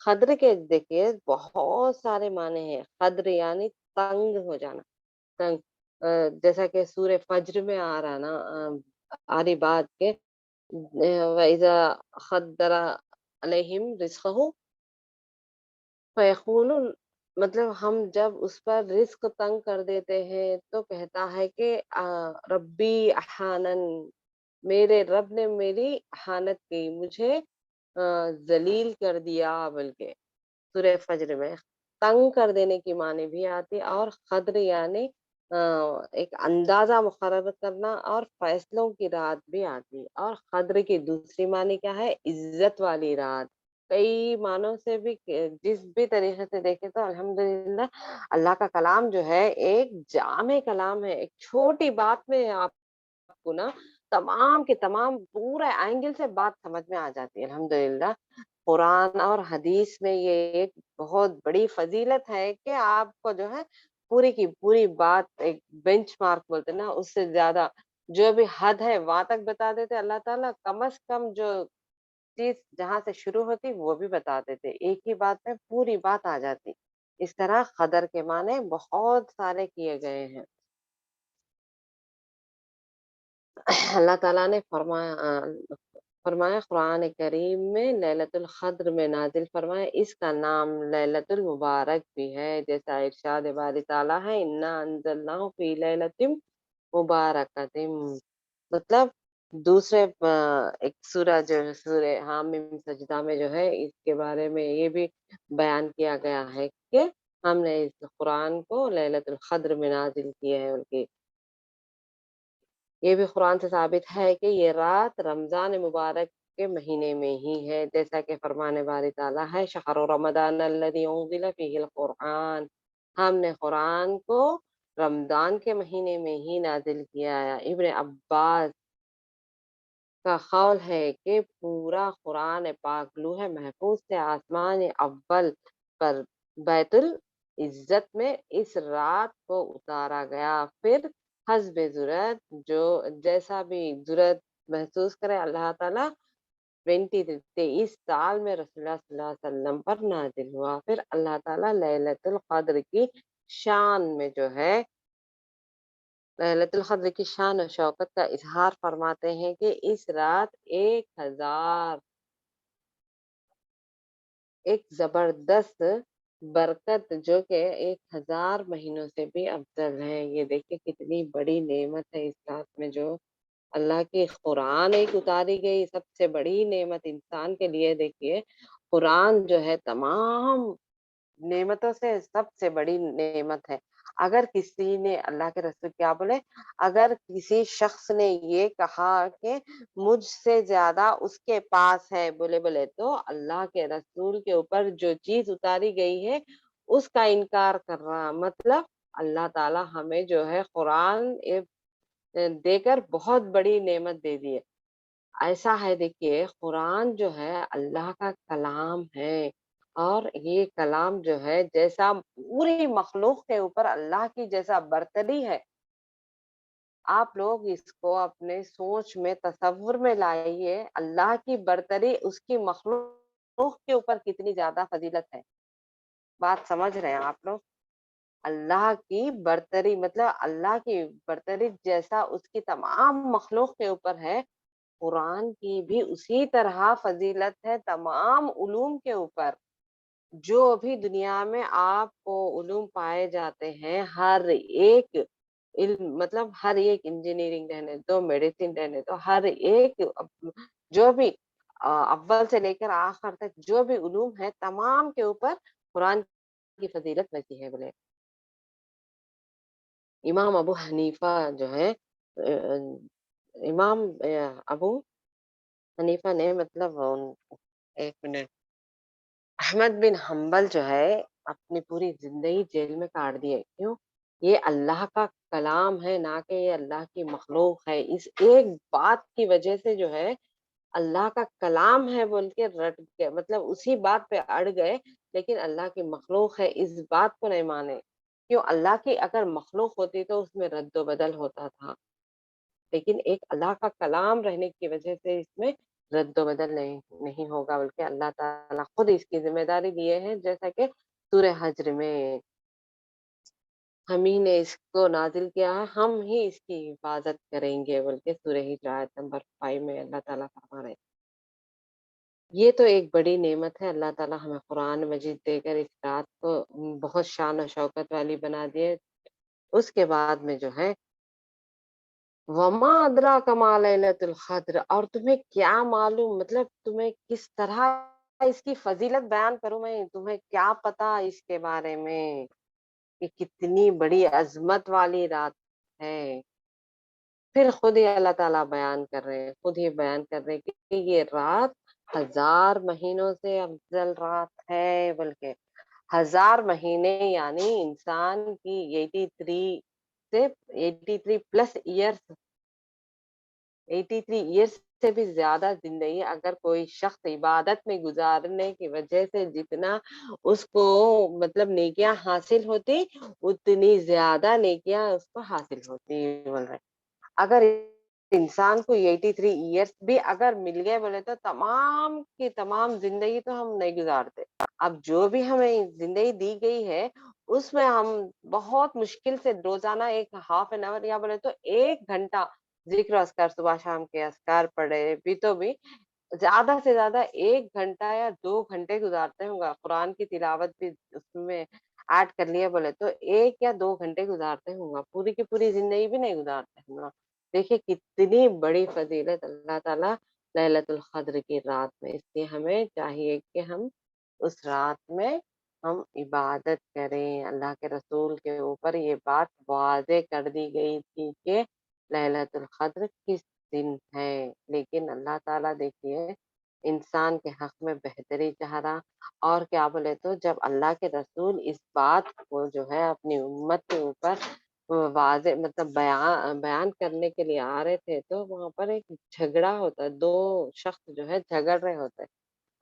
قدر کے دیکھیے بہت سارے معنی ہیں. قدر یعنی تنگ ہو جانا، تنگ جیسا کہ سورہ فجر میں آ رہا نا، آ رہی بات کے وَإِذَا قَدَّرَ عَلَيْهِمْ رِزْقَهُ فَيَقُولُ. مطلب ہم جب اس پر رزق تنگ کر دیتے ہیں تو کہتا ہے کہ ربی احانن، میرے رب نے میری احانت کی، مجھے ذلیل کر دیا. بلکہ سورہ فجر میں تنگ کر دینے کی معنی بھی آتی، اور قدر یعنی ایک اندازہ مقرر کرنا اور فیصلوں کی رات بھی آتی. اور قدر کی دوسری معنی کیا ہے؟ عزت والی رات. کئی معنوں سے بھی جس بھی طریقے سے دیکھیں تو الحمدللہ اللہ کا کلام جو ہے ایک جامع کلام ہے. ایک چھوٹی بات میں آپ کو نا تمام کے تمام پورے اینگل سے بات سمجھ میں آ جاتی ہے. الحمدللہ قرآن اور حدیث میں یہ ایک بہت بڑی فضیلت ہے کہ آپ کو جو ہے پوری کی پوری بات ایک بینچ مارک بولتے نا، اس سے زیادہ جو بھی حد ہے وہاں تک بتا دیتے اللہ تعالیٰ. کم از کم جو چیز جہاں سے شروع ہوتی وہ بھی بتا دیتے، ایک ہی بات میں پوری بات آ جاتی. اس طرح قدر کے معنی بہت سارے کیے گئے ہیں. اللہ تعالیٰ نے فرمایا قرآن کریم میں لیلۃ القدر میں نازل فرمایا، اس کا نام لیلۃ المبارک بھی ہے. جیسا ارشاد باری تعالیٰ ہے انا انزلناہ فی لیلۃ مبارکۃ. مطلب دوسرے ایک سورہ جو ہے سورہ حامیم سجدہ میں جو ہے اس کے بارے میں یہ بھی بیان کیا گیا ہے کہ ہم نے اس قرآن کو لیلۃ القدر میں نازل کیے ہیں. ان کی یہ بھی قرآن سے ثابت ہے کہ یہ رات رمضان مبارک کے مہینے میں ہی ہے. جیسا کہ فرمان باری تعالیٰ ہے شہر رمضان الذی انزل فیہ القرآن. ہم نے قرآن کو رمضان کے مہینے میں ہی نازل کیا ہے. ابن عباس کا قول ہے کہ پورا قرآن پاک لوح محفوظ سے آسمان اول پر بیت العزت میں اس رات کو اتارا گیا. پھر حسب ضرورت جو جیسا بھی ضرورت محسوس کرے اللہ تعالیٰ 23 سال میں رسول اللہ صلی اللہ علیہ وسلم پر نازل ہوا. پھر اللہ تعالیٰ لیلۃ القدر کی شان میں جو ہے لیلۃ القدر کی شان و شوکت کا اظہار فرماتے ہیں کہ اس رات ایک زبردست برکت جو کہ 1000 مہینوں سے بھی افضل ہے. یہ دیکھیں کتنی بڑی نعمت ہے اس رات میں جو اللہ کی قرآن ایک اتاری گئی سب سے بڑی نعمت انسان کے لیے. دیکھیے قرآن جو ہے تمام نعمتوں سے سب سے بڑی نعمت ہے. اگر کسی نے اللہ کے رسول کیا بولے اگر کسی شخص نے یہ کہا کہ مجھ سے زیادہ اس کے پاس ہے بولے تو اللہ کے رسول کے اوپر جو چیز اتاری گئی ہے اس کا انکار کر رہا. مطلب اللہ تعالی ہمیں جو ہے قرآن دے کر بہت بڑی نعمت دے دی ہے. ایسا ہے دیکھیے قرآن جو ہے اللہ کا کلام ہے اور یہ کلام جو ہے جیسا پوری مخلوق کے اوپر اللہ کی جیسا برتری ہے آپ لوگ اس کو اپنے سوچ میں تصور میں لائیے. اللہ کی برتری اس کی مخلوق کے اوپر کتنی زیادہ فضیلت ہے. بات سمجھ رہے ہیں آپ لوگ؟ اللہ کی برتری مطلب اللہ کی برتری جیسا اس کی تمام مخلوق کے اوپر ہے قرآن کی بھی اسی طرح فضیلت ہے تمام علوم کے اوپر. جو بھی دنیا میں آپ کو علوم پائے جاتے ہیں ہر ایک علم مطلب ہر ایک انجینئرنگ رہنے دو میڈیسن رہنے دو ہر ایک جو بھی اول سے لے کر آخر تک جو بھی علوم ہے تمام کے اوپر قرآن کی فضیلت ویسی ہے. بولے امام ابو حنیفہ جو ہے امام ابو حنیفہ نے مطلب ایک منٹ احمد بن حنبل جو ہے اپنی پوری زندگی جیل میں کاٹ دیے. کیوں؟ یہ اللہ کا کلام ہے نہ کہ یہ اللہ کی مخلوق ہے. اس ایک بات کی وجہ سے جو ہے اللہ کا کلام ہے بول کے رٹ کے مطلب اسی بات پہ اڑ گئے لیکن اللہ کی مخلوق ہے اس بات کو نہیں مانے. کیوں؟ اللہ کی اگر مخلوق ہوتی تو اس میں رد و بدل ہوتا تھا لیکن ایک اللہ کا کلام رہنے کی وجہ سے اس میں رد و بدل نہیں ہوگا بلکہ اللہ تعالیٰ خود اس کی ذمہ داری لیے ہیں. جیسا کہ سورہ حجر میں ہم ہی نے اس کو نازل کیا ہے ہم ہی اس کی حفاظت کریں گے بلکہ سورہ حجر آیت نمبر 5 میں اللہ تعالیٰ فرما رہے ہیں. یہ تو ایک بڑی نعمت ہے اللہ تعالیٰ ہمیں قرآن مجید دے کر اس رات کو بہت شان و شوکت والی بنا دیے. اس کے بعد میں جو ہے وما ادراک ما لیلۃ القدر اور تمہیں کیا معلوم مطلب تمہیں کس طرح اس کی فضیلت بیان کروں میں تمہیں کیا پتا اس کے بارے میں کہ کتنی بڑی عظمت والی رات ہے. پھر خود ہی اللہ تعالیٰ بیان کر رہے ہیں خود ہی بیان کر رہے ہیں کہ یہ رات 1000 مہینوں سے افضل رات ہے بلکہ 1000 مہینے یعنی انسان کی 83 سے 83 پلس ایئرس 83 ایئرس سے بھی زیادہ زندگی اگر کوئی شخص عبادت میں گزارنے کی وجہ سے جتنا اس کو مطلب نیکیاں حاصل ہوتی اتنی زیادہ نیکیاں اس کو حاصل ہوتی بول رہے. اگر انسان کو 83 ایئرس بھی اگر مل گئے بولے تو تمام کی تمام زندگی تو ہم نہیں گزارتے. اب جو بھی ہمیں زندگی دی گئی ہے اس میں ہم بہت مشکل سے روزانہ ایک ہاف این آور یا بولے تو 1 گھنٹہ ذکر اذکار صبح شام کے اذکار پڑھے بھی زیادہ سے زیادہ 1 گھنٹہ یا 2 گھنٹے گزارتے ہوں گا. قرآن کی تلاوت بھی اس میں ایڈ کر لیے بولے تو 1 یا 2 گھنٹے گزارتے ہوں گا پوری کی پوری زندگی بھی نہیں گزارتے ہوں گا. دیکھیے کتنی بڑی فضیلت اللہ تعالیٰ لیلۃ القدر کی رات میں. اس لیے ہمیں چاہیے کہ ہم اس رات میں ہم عبادت کریں. اللہ کے رسول کے اوپر یہ بات واضح کر دی گئی تھی کہ لیلۃ القدر کس دن ہے لیکن اللہ تعالیٰ دیکھیے انسان کے حق میں بہتری چاہ رہا اور کیا بولے تو جب اللہ کے رسول اس بات کو جو ہے اپنی امت کے اوپر واضح مطلب بیان کرنے کے لیے آ رہے تھے، تو وہاں پر ایک جھگڑا ہوتا ہے، 2 شخص جو ہے جھگڑ رہے ہوتے ہیں،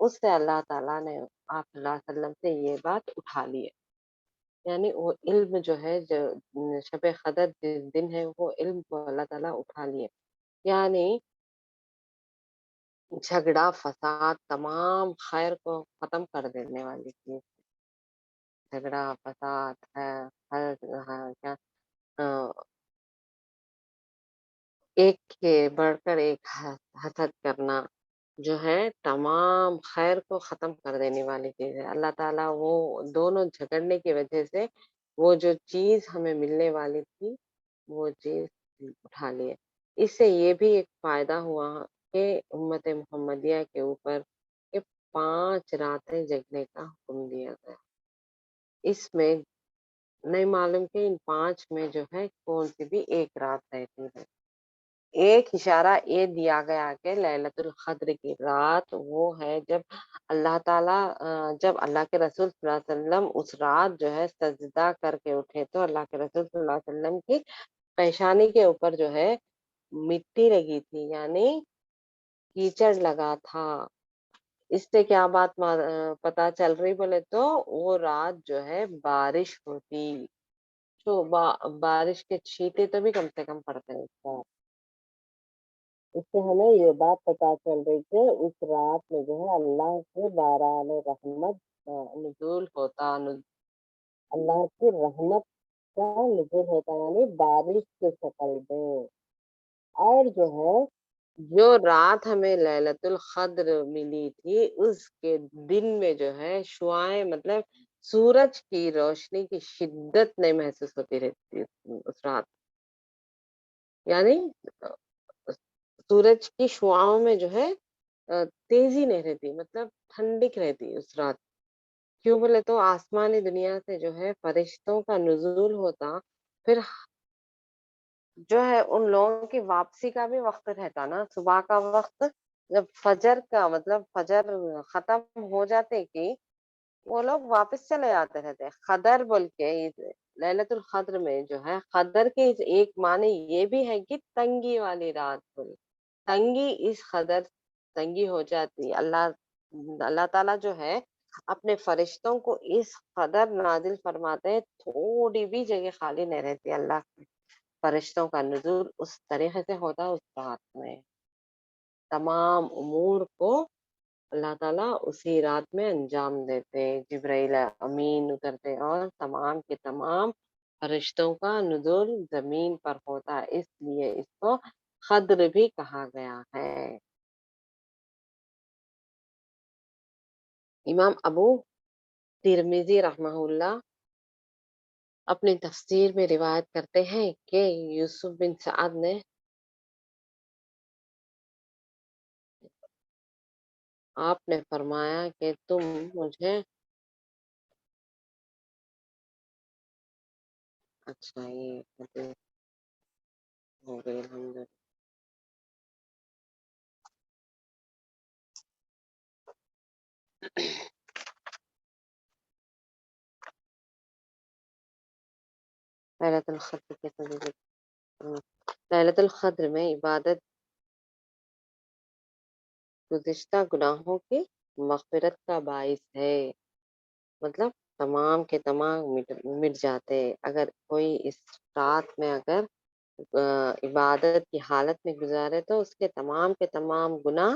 اس سے اللہ تعالیٰ نے آپ صلی اللہ علیہ وسلم سے یہ بات اٹھا لی ہے۔ یعنی وہ علم جو ہے جو شب قدر جس دن ہے، وہ علم کو اللہ تعالیٰ اٹھا لیے۔ یعنی جھگڑا، فساد تمام خیر کو ختم کر دینے والی چیز، جھگڑا، فساد ہے، ہر کیا ایک کے بڑھ کر ایک حسد کرنا جو ہے تمام خیر کو ختم کر دینے والی چیز ہے۔ اللہ تعالیٰ وہ دونوں جھگڑنے کی وجہ سے وہ جو چیز ہمیں ملنے والی تھی وہ چیز اٹھا لیے۔ اس سے یہ بھی ایک فائدہ ہوا کہ امت محمدیہ کے اوپر کہ 5 راتیں جگنے کا حکم دیا گیا۔ اس میں نہیں معلوم کہ ان 5 میں جو ہے کون سی بھی ایک رات رہتی ہے۔ ایک اشارہ یہ دیا گیا کہ لیلۃ القدر کی رات وہ ہے جب اللہ تعالیٰ جب اللہ کے رسول صلی اللہ علیہ وسلم اس رات جو ہے سجدہ کر کے اٹھے، تو اللہ کے رسول صلی اللہ علیہ وسلم کی پیشانی کے اوپر جو ہے مٹی لگی تھی، یعنی کیچڑ لگا تھا۔ اس سے کیا بات پتا چل رہی بولے تو وہ رات جو ہے بارش ہوتی، تو بارش کے چھینٹے تو بھی کم سے کم پڑتے ہیں اس کا۔ اس سے ہمیں یہ بات پتا چل رہی کہ اس رات میں جو ہے اللہ کے باران رحمت نزول ہوتا، اللہ کی رحمت کا نزول ہوتا، یعنی بارش کی شکل میں۔ اور جو ہے جو رات ہمیں لیلۃ القدر ملی تھی، اس کے دن میں جو ہے شعائیں مطلب سورج کی روشنی کی شدت نہیں محسوس ہوتی رہتی اس رات، یعنی سورج کی شعاؤں میں جو ہے تیزی نہیں رہتی، مطلب ٹھنڈک رہتی اس رات۔ کیوں بولے تو آسمانی دنیا سے جو ہے فرشتوں کا نزول ہوتا، پھر جو ہے ان لوگوں کی واپسی کا بھی وقت رہتا نا، صبح کا وقت جب فجر کا مطلب فجر ختم ہو جاتے کہ وہ لوگ واپس چلے جاتے رہتے۔ قدر بول کے لیلۃ القدر میں جو ہے قدر کے ایک معنی یہ بھی ہے کہ تنگی والی رات بول، تنگی اس قدر تنگی ہو جاتی، اللہ تعالیٰ جو ہے اپنے فرشتوں کو اس قدر نازل فرماتے ہیں، تھوڑی بھی جگہ خالی نہیں رہتی، اللہ کے فرشتوں کا نزول اس طریقے سے ہوتا اس رات میں، تمام امور کو اللہ تعالیٰ اسی رات میں انجام دیتے، جبرائیل امین اترتے اور تمام کے تمام فرشتوں کا نزول زمین پر ہوتا، اس لیے اس کو قدر بھی کہا گیا ہے۔ امام ابو ترمذی رحمہ اللہ اپنی تفسیر میں روایت کرتے ہیں کہ یوسف بن سعد نے آپ نے فرمایا کہ تم مجھے اچھا یہ حدیث ہو گئی الحمد ليلۃ القدر کے فضیلت۔ ليلۃ القدر میں عبادت گزشتہ گناہوں کی مغفرت کا باعث ہے، مطلب تمام کے تمام مٹ جاتے اگر کوئی اس رات میں اگر عبادت کی حالت میں گزارے تو اس کے تمام گناہ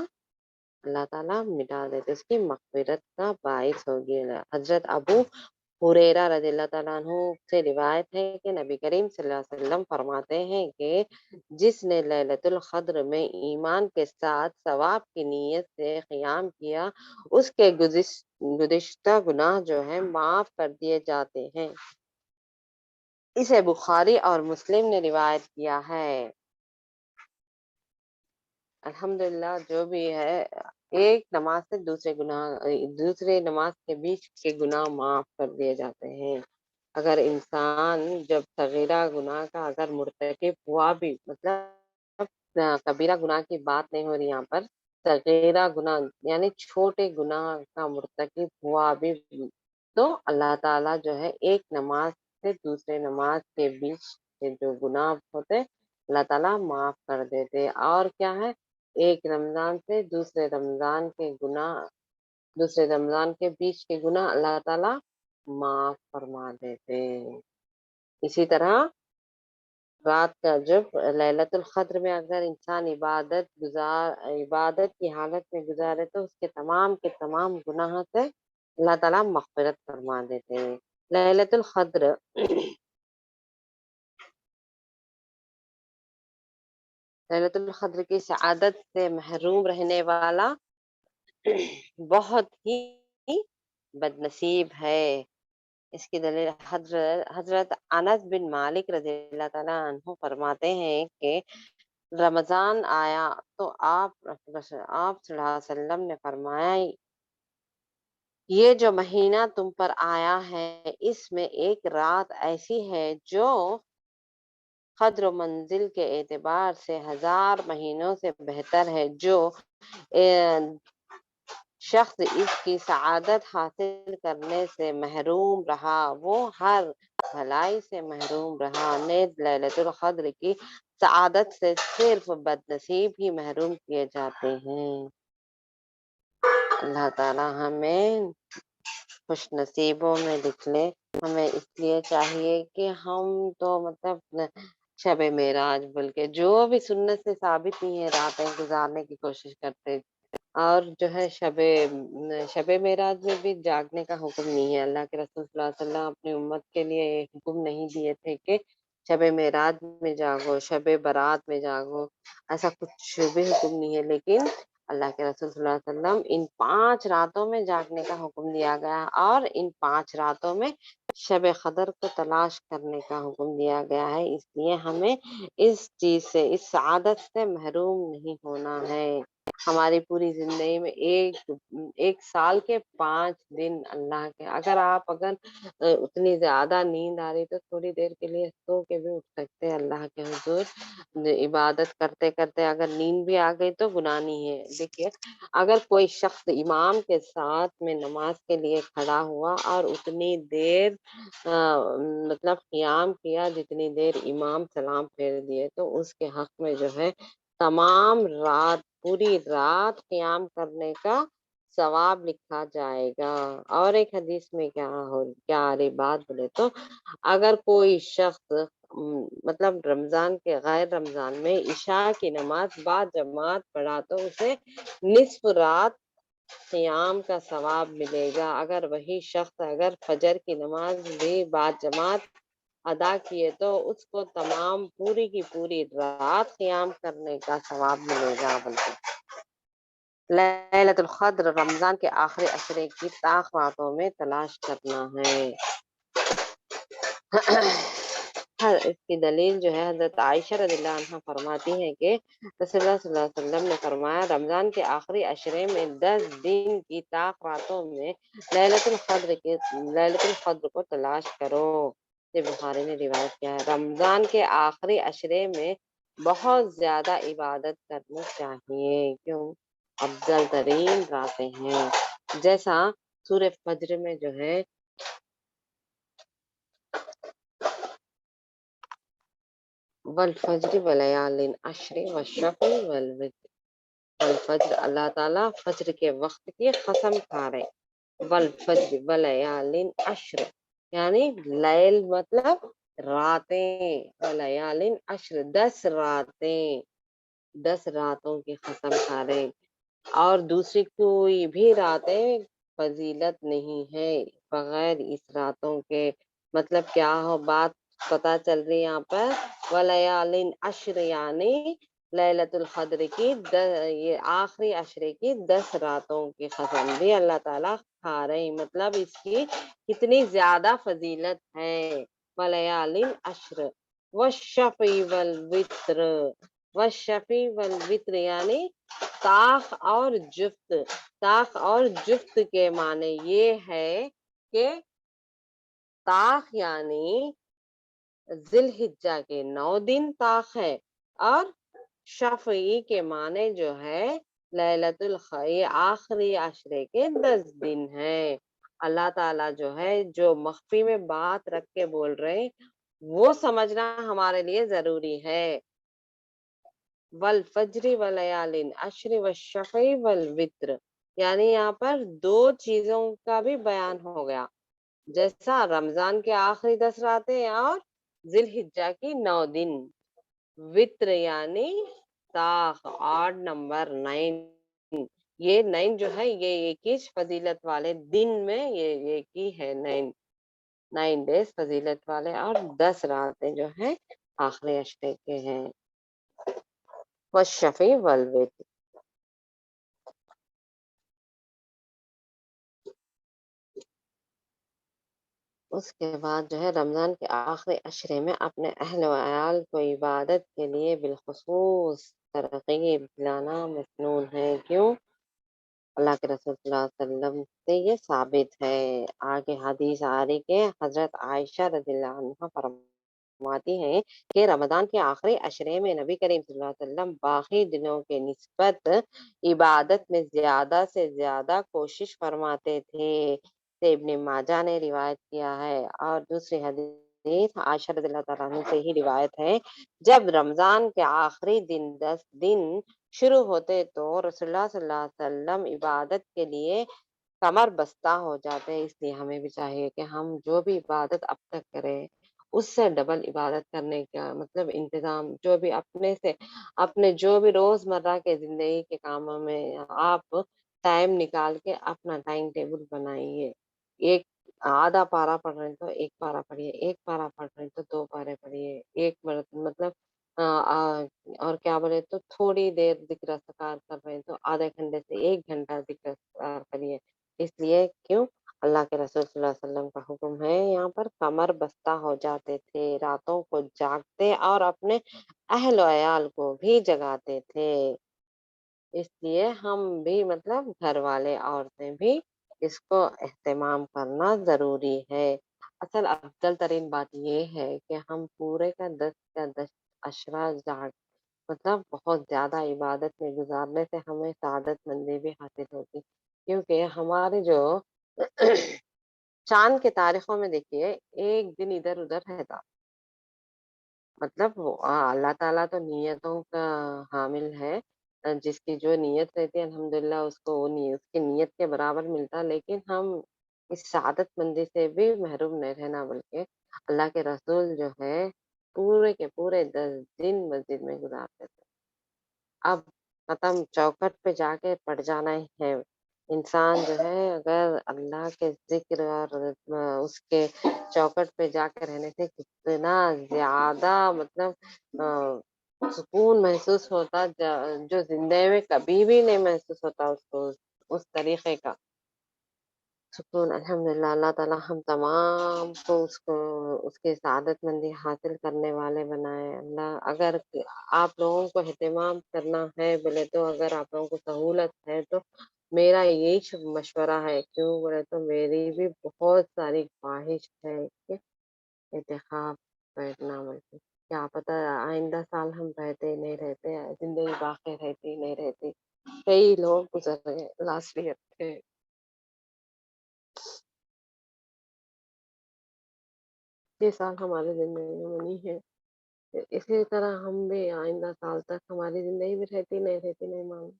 اللہ تعالیٰ مٹا دیتے، اس کی مغفرت کا باعث ہوگی۔ حضرت ابو ہریرہ رضی اللہ تعالیٰ عنہ سے روایت ہے کہ نبی کریم صلی اللہ علیہ وسلم فرماتے ہیں کہ جس نے لیلۃ القدر میں ایمان کے ساتھ ثواب کی نیت سے قیام کیا، اس کے گزشتہ گناہ جو ہیں معاف کر دیے جاتے ہیں۔ اسے بخاری اور مسلم نے روایت کیا ہے۔ الحمدللہ جو بھی ہے ایک نماز سے دوسرے نماز کے بیچ کے گناہ معاف کر دیے جاتے ہیں۔ اگر انسان جب صغیرہ گناہ کا اگر مرتکب ہوا بھی، مطلب کبیرہ گناہ کی بات نہیں ہو رہی یہاں پر، صغیرہ گناہ یعنی چھوٹے گناہ کا مرتکب ہوا بھی، تو اللہ تعالیٰ جو ہے ایک نماز سے دوسرے نماز کے بیچ کے جو گناہ ہوتے اللہ تعالیٰ معاف کر دیتے. اور کیا ہے، ایک رمضان سے دوسرے رمضان کے بیچ کے گناہ اللہ تعالیٰ معاف فرما دیتے. اسی طرح رات کا جب لیلۃ القدر میں اگر انسان عبادت کی حالت میں گزارے تو اس کے تمام گناہ سے اللہ تعالیٰ مغفرت فرما دیتے ہیں. لیلۃ القدر لیلۃ القدر کی سعادت سے محروم رہنے والا بہت ہی بد نصیب ہے. اس کی دلیل حضرت انس بن مالک رضی اللہ تعالیٰ عنہ فرماتے ہیں کہ رمضان آیا تو آپ صلی اللہ علیہ وسلم نے فرمایا، یہ جو مہینہ تم پر آیا ہے اس میں ایک رات ایسی ہے جو قدر و منزل کے اعتبار سے 1000 مہینوں سے بہتر ہے. جو شخص اس کی سعادت حاصل کرنے سے محروم رہا وہ ہر بھلائی سے محروم رہا. نیز لیلۃ القدر کی سعادت سے صرف بد نصیب ہی محروم کیے جاتے ہیں. اللہ تعالی ہمیں خوش نصیبوں میں لکھ لے. ہمیں اس لیے چاہیے کہ ہم تو مطلب شب معراج بلکہ جو بھی سنت سے ثابت نہیں ہے راتیں گزارنے کی کوشش کرتے. اور جو ہے شب معراج میں بھی جاگنے کا حکم نہیں ہے. اللہ کے رسول صلی اللہ علیہ وسلم اپنی امت کے لیے حکم نہیں دیے تھے کہ شب معراج میں جاگو، شب برات میں جاگو، ایسا کچھ بھی حکم نہیں ہے. لیکن اللہ کے رسول صلی اللہ علیہ وسلم ان 5 راتوں میں جاگنے کا حکم دیا گیا اور ان 5 راتوں میں شب قدر کو تلاش کرنے کا حکم دیا گیا ہے. اس لیے ہمیں اس چیز سے، اس سعادت سے محروم نہیں ہونا ہے. ہماری پوری زندگی میں ایک سال کے 5 دن اللہ کے، اگر اتنی زیادہ نیند آ رہی تو تھوڑی دیر کے لیے سو کے بھی اٹھ سکتے ہیں اللہ کے حضور عبادت کرتے کرتے. اگر نیند بھی آ گئی تو گناہ نہیں ہے. دیکھیے اگر کوئی شخص امام کے ساتھ میں نماز کے لیے کھڑا ہوا اور اتنی دیر مطلب قیام کیا جتنی دیر امام سلام پھیر دیے تو اس کے حق میں جو ہے پوری رات قیام کرنے کا ثواب لکھا جائے گا. اور ایک حدیث میں کیا آ رہی بات بولے تو اگر کوئی شخص مطلب رمضان کے غیر رمضان میں عشاء کی نماز بعد جماعت پڑھا تو اسے نصف رات قیام کا ثواب ملے گا. اگر وہی شخص اگر فجر کی نماز بھی بعد جماعت ادا کیے تو اس کو پوری کی پوری رات قیام کرنے کا ثواب ملے گا. بلکہ لیلۃ القدر رمضان کے آخری عشرے کی طاق راتوں میں تلاش کرنا ہے. اس کی دلیل جو ہے حضرت عائشہ رضی اللہ عنہ فرماتی ہے کہ رسول اللہ صلی اللہ علیہ وسلم نے فرمایا رمضان کے آخری عشرے میں 10 دن کی طاق راتوں میں لیلۃ القدر کو تلاش کرو. یہ بخاری نے روایت کیا ہے. رمضان کے آخری عشرے میں بہت زیادہ عبادت کرنی چاہیے. کیوں؟ افضل ترین راتیں ہیں. جیسا سورہ فجر میں جو ہے والفجر ولیال عشر والشفع والوتر. والفجر اللہ تعالیٰ فجر کے وقت کی قسم کھا رہے. والفجر ولیال عشر یعنی لیل مطلب راتیں، ولیال عشر 10 راتیں، 10 راتوں کی قسم کھا رہے. اور دوسری کوئی بھی راتیں فضیلت نہیں ہے بغیر اس راتوں کے. مطلب کیا ہو بات پتا چل رہی یہاں پر. ولیال عشر یعنی لیلۃ القدر کی یہ آخری عشرے کی 10 راتوں کی قسم بھی اللہ تعالیٰ کھا رہے. مطلب اس کی کتنی زیادہ فضیلت ہے. ولیال عشر والشفع والوتر. والشفع والوتر یعنی طاق اور جفت کے معنی یہ ہے کہ طاق یعنی ذی الحجہ کے 9 دن طاق ہے اور شفعی کے معنی جو ہے لیلۃ القدر آخری عشرے کے 10 دن ہے. اللہ تعالیٰ جو ہے جو مخفی میں بات رکھ کے بول رہے وہ سمجھنا ہمارے لیے ضروری ہے۔ والفجر ولیالٍ عشر والشفع والوتر، یعنی یہاں پر 2 چیزوں کا بھی بیان ہو گیا، جیسا رمضان کے آخری 10 راتیں اور ذی الحجہ کی 9 دن۔ وطر یعنی ساخ، آڈ نمبر 9، یہ 9 جو ہے یہ ایک ہی فضیلت والے دن میں یہ ایک ہی ہے، 9 ڈیز فضیلت والے، اور 10 راتیں جو ہیں آخری عشرے کے ہیں۔ والشفع والوتر، اس کے بعد جو ہے رمضان کے آخری عشرے میں اپنے اہل و عیال کو عبادت کے لیے بالخصوص ترغیب دلانا مسنون ہے۔ کیوں؟ اللہ کے رسول صلی اللہ علیہ وسلم سے یہ ثابت ہے۔ آگے حدیث آ رہی کہ حضرت عائشہ رضی اللہ عنہ فرماتی ہیں کہ رمضان کے آخری عشرے میں نبی کریم صلی اللہ علیہ وسلم باقی دنوں کے نسبت عبادت میں زیادہ سے زیادہ کوشش فرماتے تھے، سے ابن ماجہ نے روایت کیا ہے، اور دوسری حدیث عائشہ رضی اللہ تعالیٰ عنہ سے ہی روایت ہے، جب رمضان کے آخری 10 دن شروع ہوتے تو رسول اللہ صلی اللہ علیہ وسلم عبادت کے لیے کمر بستہ ہو جاتے۔ اس لیے ہمیں بھی چاہیے کہ ہم جو بھی عبادت اب تک کریں اس سے ڈبل عبادت کرنے کا مطلب انتظام، جو بھی اپنے سے اپنے جو بھی روز مرہ کے زندگی کے کاموں میں آپ ٹائم نکال کے اپنا ٹائم ٹیبل بنائیے۔ ایک آدھا پارا پڑھ رہے ہیں تو 1 پارا پڑھیے، 1 پارا پڑھ رہے ہیں تو 2 پارے پڑھیے، ایک مطلب اور کیا بولے تو تھوڑی دیر ذکر اذکار کر رہے ہیں تو آدھے گھنٹے سے 1 گھنٹہ ذکر اذکار کریے۔ اس لیے کیوں؟ اللہ کے رسول صلی اللہ علیہ وسلم کا حکم ہے، یہاں پر کمر بستہ ہو جاتے تھے، راتوں کو جاگتے اور اپنے اہل و عیال کو بھی جگاتے تھے۔ اس لیے ہم بھی مطلب گھر والے عورتیں بھی اس کو اہتمام کرنا ضروری ہے۔ اصل افضل ترین بات یہ ہے کہ ہم پورے کا 10 عشرہ مطلب بہت زیادہ عبادت میں گزارنے سے ہمیں سعادت مندی بھی حاصل ہوتی، کیونکہ ہمارے جو چاند کے تاریخوں میں دیکھیے ایک دن ادھر ادھر رہتا، مطلب اللہ تعالیٰ تو نیتوں کا حامل ہے، جس کی جو نیت رہتی ہے الحمدللہ اس کو وہ اس کی نیت کے برابر ملتا، لیکن ہم اس سعادت مندی سے بھی محروم نہیں رہنا، بلکہ اللہ کے رسول جو ہے پورے کے پورے 10 دن مسجد میں گزارتے تھے۔ اب ختم، چوکھٹ پہ جا کے پڑ جانا ہی ہے۔ انسان جو ہے اگر اللہ کے ذکر اور اس کے چوکھٹ پہ جا کے رہنے سے کتنا زیادہ مطلب سکون محسوس ہوتا، جو زندگی میں کبھی بھی نہیں محسوس ہوتا اس کو، اس طریقے کا سکون۔ الحمدللہ اللہ تعالیٰ ہم تمام کو اس کی سعادت مندی حاصل کرنے والے بنائے۔ اللہ اگر آپ لوگوں کو اہتمام کرنا ہے بولے تو، اگر آپ لوگوں کو سہولت ہے تو میرا یہی مشورہ ہے، کیوں بولے تو میری بھی بہت ساری خواہش ہے کہ اعتکاف بیٹھنا، بلکہ کیا پتہ آئندہ سال ہم رہتے نہیں رہتے، زندگی باقی رہتی نہیں رہتی۔ کئی لوگ گزر گئے لاسٹ ایئر تھے، یہ سال ہماری زندگی میں نہیں ہے، اسی طرح ہم بھی آئندہ سال تک ہماری زندگی میں رہتی نہیں رہتی نہیں معلوم۔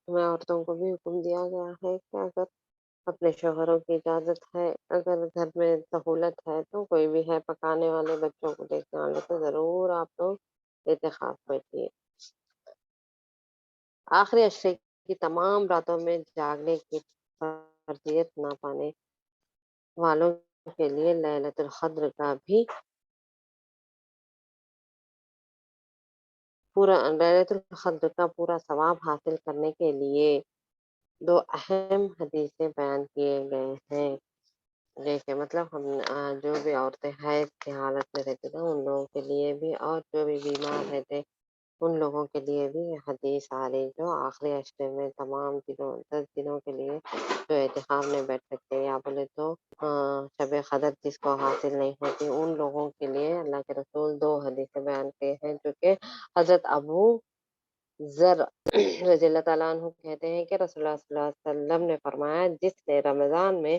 ہمیں عورتوں کو بھی حکم دیا گیا ہے کہ اگر اپنے شوہروں کی اجازت ہے، اگر گھر میں سہولت ہے تو کوئی بھی ہے پکانے والے، بچوں کو دیکھنے والے، تو ضرور آپ لوگ اعتکاف بیٹھیے۔ آخری عشرے کی تمام راتوں میں جاگنے کی فرضیت نہ پانے والوں کے لیے لیلۃ القدر کا بھی لیلۃ القدر کا پورا ثواب حاصل کرنے کے لیے 2 اہم حدیثیں بیان کیے گئے ہیں۔ دیکھیں مطلب ہم جو بھی عورتیں حیض کی حالت میں رہتی تھیں ان لوگوں کے لیے بھی، اور جو بھی بیمار رہتے ان لوگوں کے لیے بھی یہ حدیث آ رہی، جو آخری عشرے میں تمام دنوں 10 دنوں کے لیے جو اعتکاف میں بیٹھ سکتے، یا بولے تو شب قدر جس کو حاصل نہیں ہوتی ان لوگوں کے لیے اللہ کے رسول 2 حدیثیں بیان کیے ہیں، جو کہ حضرت ابو ذر رضی اللہ تعالیٰ عنہ کہتے ہیں کہ رسول اللہ صلی اللہ علیہ وسلم نے فرمایا، جس نے رمضان میں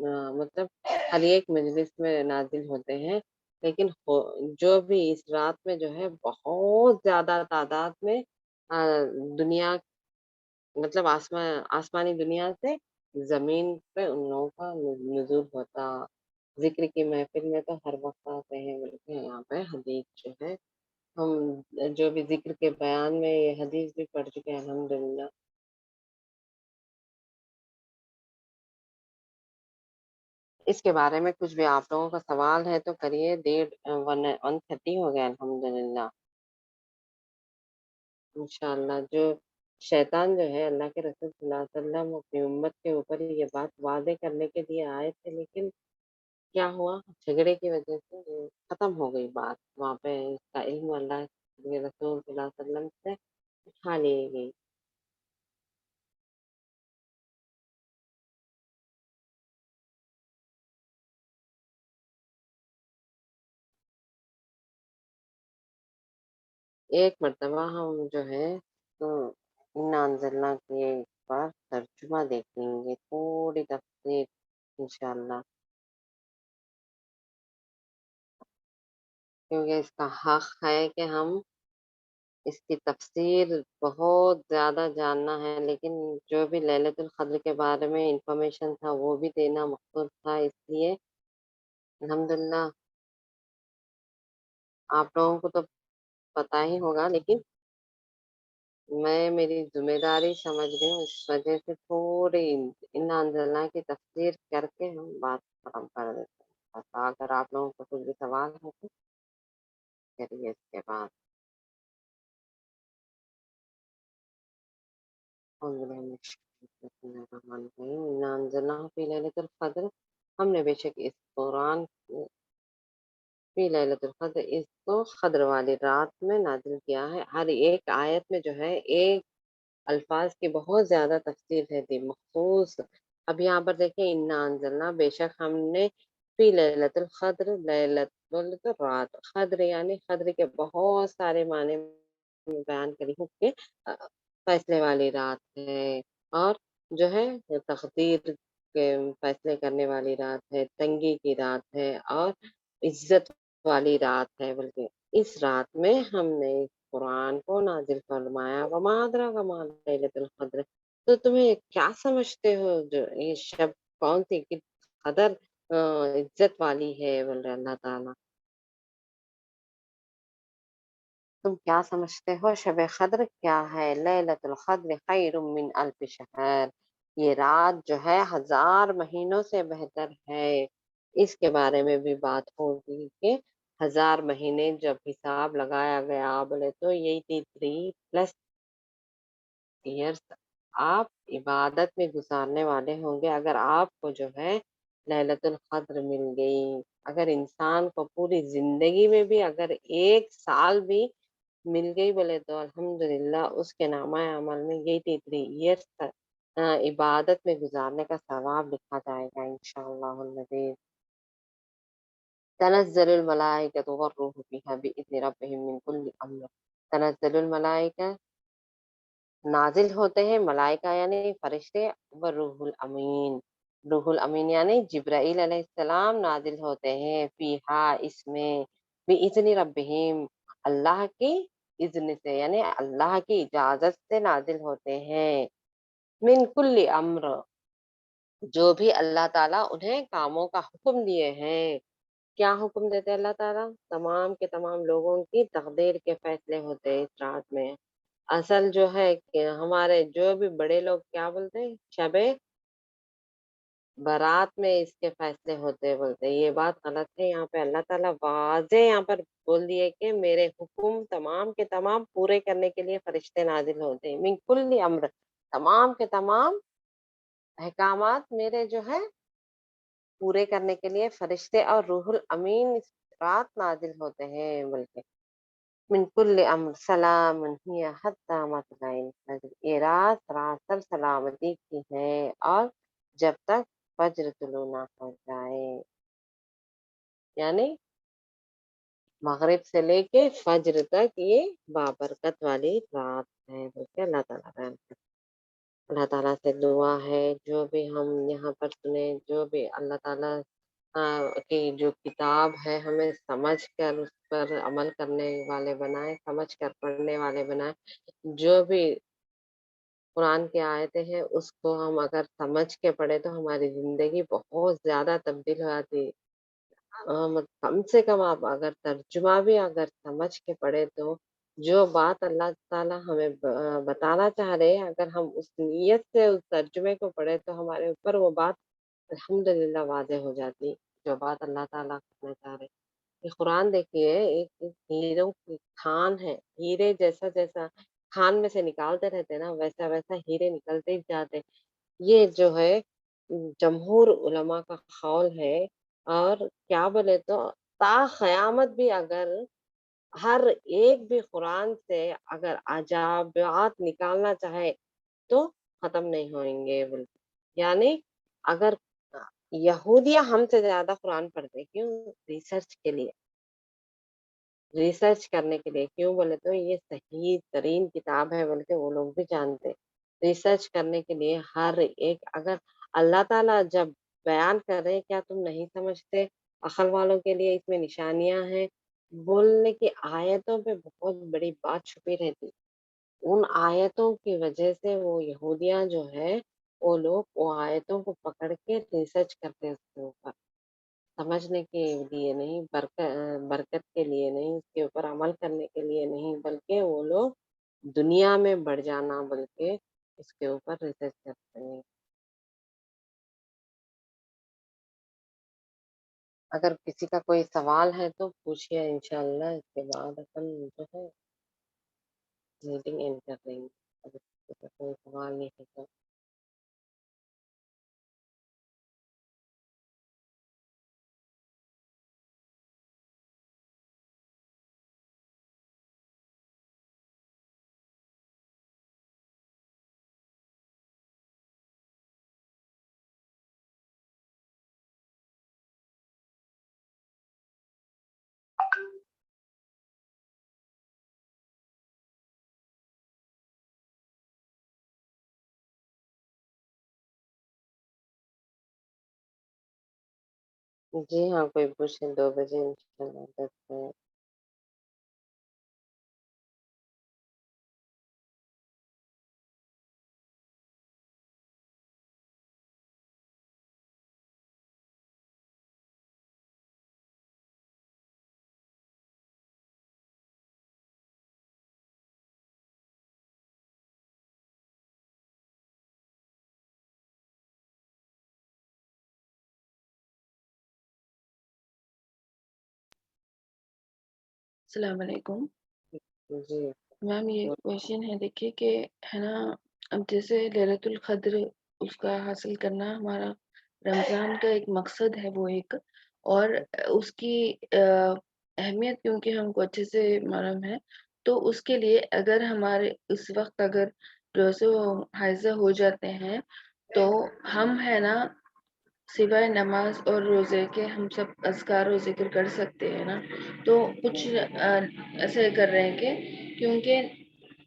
مطلب ہر ایک مجلس میں نازل ہوتے ہیں، لیکن جو بھی اس رات میں جو ہے بہت زیادہ تعداد میں دنیا مطلب آسمانی دنیا سے زمین پہ ان لوگوں کا نزول ہوتا، ذکر کی محفل میں تو ہر وقت آتے ہیں، بلکہ یہاں پہ حدیث جو ہے ہم جو بھی ذکر کے بیان میں یہ حدیث بھی پڑھ چکے ہیں الحمدللہ۔ اس کے بارے میں کچھ بھی آپ لوگوں کا سوال ہے تو کریے، 1:30 ہو گیا الحمدللہ۔ انشاءاللہ جو شیطان جو ہے اللہ کے رسول صلی اللہ علیہ وسلم اپنی امت کے اوپر یہ بات واضح کرنے کے لیے آئے تھے، لیکن کیا ہوا، جھگڑے کی وجہ سے یہ ختم ہو گئی بات، وہاں پہ اس کا علم اللہ کے رسول صلی اللہ علیہ وسلم سے اٹھا لی گئی۔ ایک مرتبہ ہم جو ہے تو انا انزلنا کے ایک بار ترجمہ دیکھ لیں گے، تھوڑی تفصیل انشاءاللہ، کیونکہ اس کا حق ہے کہ ہم اس کی تفسیر بہت زیادہ جاننا ہے، لیکن جو بھی للیت القدر کے بارے میں انفارمیشن تھا وہ بھی دینا مقصود تھا، اس لیے الحمدللہ آپ لوگوں کو تو پتہ ہی ہوگا، لیکن میں میری ذمہ داری سمجھ رہی ہوں، اس وجہ سے تھوڑی ان انزلنا کی تفسیر کر کے ہم بات ختم کر دیتے ہیں، بس اگر آپ لوگوں کو کچھ بھی سوال ہے تو کریے اس کے بعد۔ انا انزلناہ فی لیلۃ القدر، ہم نے بے شک اس قرآن فی لیلۃ القدر اس کو قدر والی رات میں نازل کیا ہے۔ ہر ایک آیت میں جو ہے ایک الفاظ کی بہت زیادہ تفصیل رہتی مخصوص۔ اب یہاں پر دیکھیں انا انزلنا، بے شک ہم نے فی لیلۃ القدر، لیلۃ بولے رات، قدر یعنی قدر کے بہت سارے معنی میں بیان کری ہوں کہ فیصلے والی رات ہے، اور جو ہے تقدیر کے فیصلے کرنے والی رات ہے، تنگی کی رات ہے، اور عزت والی رات ہے، بلکہ اس رات میں ہم نے اس قرآن کو نازل فرمایا، وما ادراک ما لیلۃ القدر، تو تمہیں کیا سمجھتے ہو جو یہ شب کون سی قدر عزت والی ہے، بول رہے اللہ تعالیٰ، تم کیا سمجھتے ہو شب قدر کیا ہے، لیلۃ القدر خیر من الف شہر، یہ رات جو ہے 1000 مہینوں سے بہتر ہے۔ اس کے بارے میں بھی بات ہوگی کہ 1000 مہینے جب حساب لگایا گیا بولے تو 83+ ایئرس آپ عبادت میں گزارنے والے ہوں گے، اگر آپ کو جو ہے ليلۃ القدر مل گئی، اگر انسان کو پوری زندگی میں بھی اگر 1 سال بھی مل گئی بولے تو الحمدللہ اس کے نامہ عمل میں 83 ایئرس عبادت میں گزارنے کا ثواب لکھا جائے گا انشاءاللہ العزیز۔ تنزل الملائکۃ والروح فیہا بإذن ربہم من کل امر، تنزل الملائکہ نازل ہوتے ہیں ملائکہ یعنی فرشتے، والروح الامین، روح الامین یعنی جبرائیل علیہ السلام نازل ہوتے ہیں، فیہا اس میں، بإذن ربہم اللہ کی اذن سے یعنی اللہ کی اجازت سے نازل ہوتے ہیں، من کل امر جو بھی اللہ تعالیٰ انہیں کاموں کا حکم دیے ہیں۔ کیا حکم دیتے اللہ تعالیٰ؟ تمام کے تمام لوگوں کی تقدیر کے فیصلے ہوتے ہیں اس رات میں۔ اصل جو ہے کہ ہمارے جو بھی بڑے لوگ کیا بولتے ہیں، شب برات میں اس کے فیصلے ہوتے بولتے ہیں، یہ بات غلط ہے، یہاں پہ اللہ تعالیٰ واضح یہاں پر بول دیے کہ میرے حکم تمام کے تمام پورے کرنے کے لیے فرشتے نازل ہوتے ہیں، من کل امر، تمام کے تمام احکامات میرے جو ہے پورے کرنے کے لیے فرشتے اور روح الامین اس رات نازل ہوتے ہیں، بلکہ من کل امر سلام ہی حتی مطلع الفجر، یہ رات سراسر سلامتی کی ہے اور جب تک فجر طلوع نہ ہو جائے، یعنی مغرب سے لے کے فجر تک یہ بابرکت والی رات ہے، بلکہ اللہ تعالیٰ بیان کرتے ہیں۔ اللہ تعالیٰ سے دعا ہے جو بھی ہم یہاں پر سنے، جو بھی اللہ تعالیٰ کی جو کتاب ہے ہمیں سمجھ کر اس پر عمل کرنے والے بنائے، سمجھ کر پڑھنے والے بنائے۔ جو بھی قرآن کی آیتیں ہیں اس کو ہم اگر سمجھ کے پڑھے تو ہماری زندگی بہت زیادہ تبدیل ہو جاتی ہے۔ کم سے کم آپ اگر ترجمہ بھی اگر سمجھ کے پڑھے تو جو بات اللہ تعالیٰ ہمیں بتانا چاہ رہے ہیں، اگر ہم اس نیت سے اس ترجمے کو پڑھے تو ہمارے اوپر وہ بات الحمدللہ واضح ہو جاتی، جو بات اللہ تعالیٰ کرنا چاہ رہے۔ یہ قرآن دیکھیے ایک ہیروں کی کھان ہے، ہیرے جیسا جیسا کھان میں سے نکالتے رہتے ہیں نا ویسا ویسا ہیرے نکلتے ہی جاتے۔ یہ جو ہے جمہور علماء کا قول ہے، اور کیا بولے تو تا قیامت بھی اگر ہر ایک بھی قرآن سے اگر عجائبات نکالنا چاہے تو ختم نہیں ہوئیں گے یعنی اگر یہودیاں ہم سے زیادہ قرآن پڑھتے کیوں؟ ریسرچ کے لیے، ریسرچ کرنے کے لیے، کیوں بولے تو یہ صحیح ترین کتاب ہے بول کے وہ لوگ بھی جانتے، ریسرچ کرنے کے لیے ہر ایک اگر اللہ تعالیٰ جب بیان کر رہے کیا تم نہیں سمجھتے، عقل والوں کے لیے اس میں نشانیاں ہیں، بولنے کی آیتوں پہ بہت بڑی بات چھپی رہتی، ان آیتوں کی وجہ سے وہ یہودیاں جو ہے وہ لوگ وہ آیتوں کو پکڑ کے ریسرچ کرتے ہیں اس کے اوپر، سمجھنے کے لیے نہیں، برکت کے لیے نہیں، اس کے اوپر عمل کرنے کے لیے نہیں، بلکہ وہ لوگ دنیا میں بڑھ جانا بلکہ اس کے اوپر ریسرچ کرتے ہیں۔ اگر کسی کا کوئی سوال ہے تو پوچھیے، انشاءاللہ اس کے بعد اپن جو ہے میٹنگ اینڈ کر دیں گے، اگر کسی کا کوئی سوال نہیں ہے تو۔ جی ہاں، کوئی پوچھے 2 بجے انشاءاللہ 10 بجے۔ السلام علیکم جی میم، یہ کوشچن ہے دیکھیے کہ ہے نا، اب جیسے للیت القدر اس کا حاصل کرنا ہمارا رمضان کا ایک مقصد ہے، وہ ایک اور اس کی اہمیت کیونکہ ہم کو اچھے سے معلوم ہے، تو اس کے لیے اگر ہمارے اس وقت اگر روزے حائزہ ہو جاتے ہیں تو ہم ہے نا سوائے نماز اور روزے کے ہم سب اذکار و ذکر کر سکتے ہیں نا، تو کچھ ایسے کر رہے ہیں کہ کیونکہ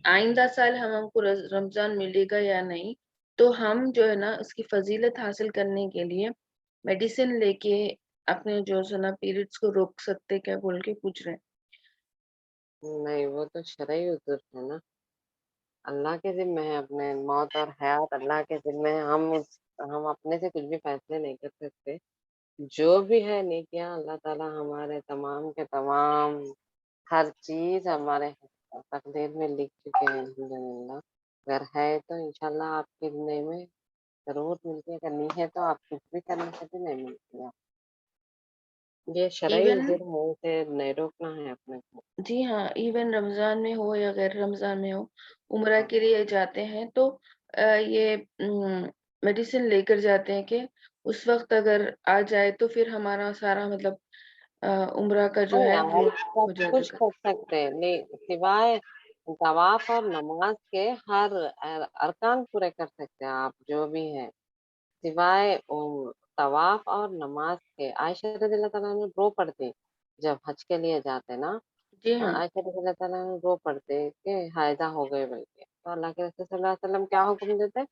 آئندہ سال ہم کو رمضان ملے گا یا نہیں، تو ہم جو ہے نا اس کی فضیلت حاصل کرنے کے لیے میڈیسن لے کے اپنے جو ہے نا پیریڈس کو روک سکتے کیا بول کے پوچھ رہے ہیں۔ نہیں، وہ تو شرعی عذر ہے نا، اللہ کے ذمہ ہے، اپنے موت اور حیات اللہ کے ذمہ ہے، ہم اپنے سے کچھ بھی فیصلے نہیں کر سکتے، جو بھی ہے نیکیاں اللہ تعالیٰ ہمارے تمام کے تمام ہر چیز ہمارے تقدیر میں لکھ چکے ہیں الحمدللہ، اگر ہے تو انشاءاللہ آپ کی زندگی میں ضرور ملتی ہے، اگر نہیں ہے تو آپ کچھ بھی کرنے سے بھی نہیں ملتی ہے، یہ شرعی ایون عذر ہے، اسے نہیں روکنا ہے اپنے کو۔ جی ہاں، ایون رمضان میں ہو یا غیر رمضان میں ہو، عمرہ کے لیے جاتے ہیں تو یہ میڈیسن لے کر جاتے ہیں کہ اس وقت اگر آ جائے تو پھر ہمارا سارا مطلب عمرہ کا جو نہیں، ہے وہ آپ سب ہو جائے کچھ گا۔ کر سکتے ہیں، نہیں سوائے طواف اور نماز کے ہر ارکان پورے کر سکتے ہیں آپ جو بھی ہے، سوائے طواف اور نماز کے۔ عائشہ رضی اللہ تعالیٰ عنہ رو پڑتے جب حج کے لیے جاتے نا، جی ہاں، عائشہ رضی اللہ تعالیٰ عنہ رو پڑتے کہ حائضہ ہو گئے بلکہ، تو اللہ کے رسول صلی اللہ علیہ وسلم کیا حکم دیتے؟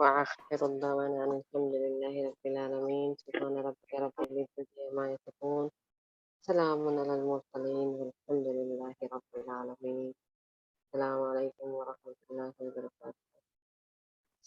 وآخر دعوانا أن الحمد لله رب العالمين سبحان ربك رب العزة عما يصفون سلام على المرسلين والحمد لله رب العالمين السلام عليكم ورحمة الله وبركاته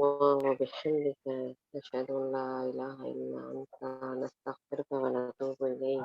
وبحمدك نشهد أن لا إله إلا أنت نستغفرك ونتوب إليك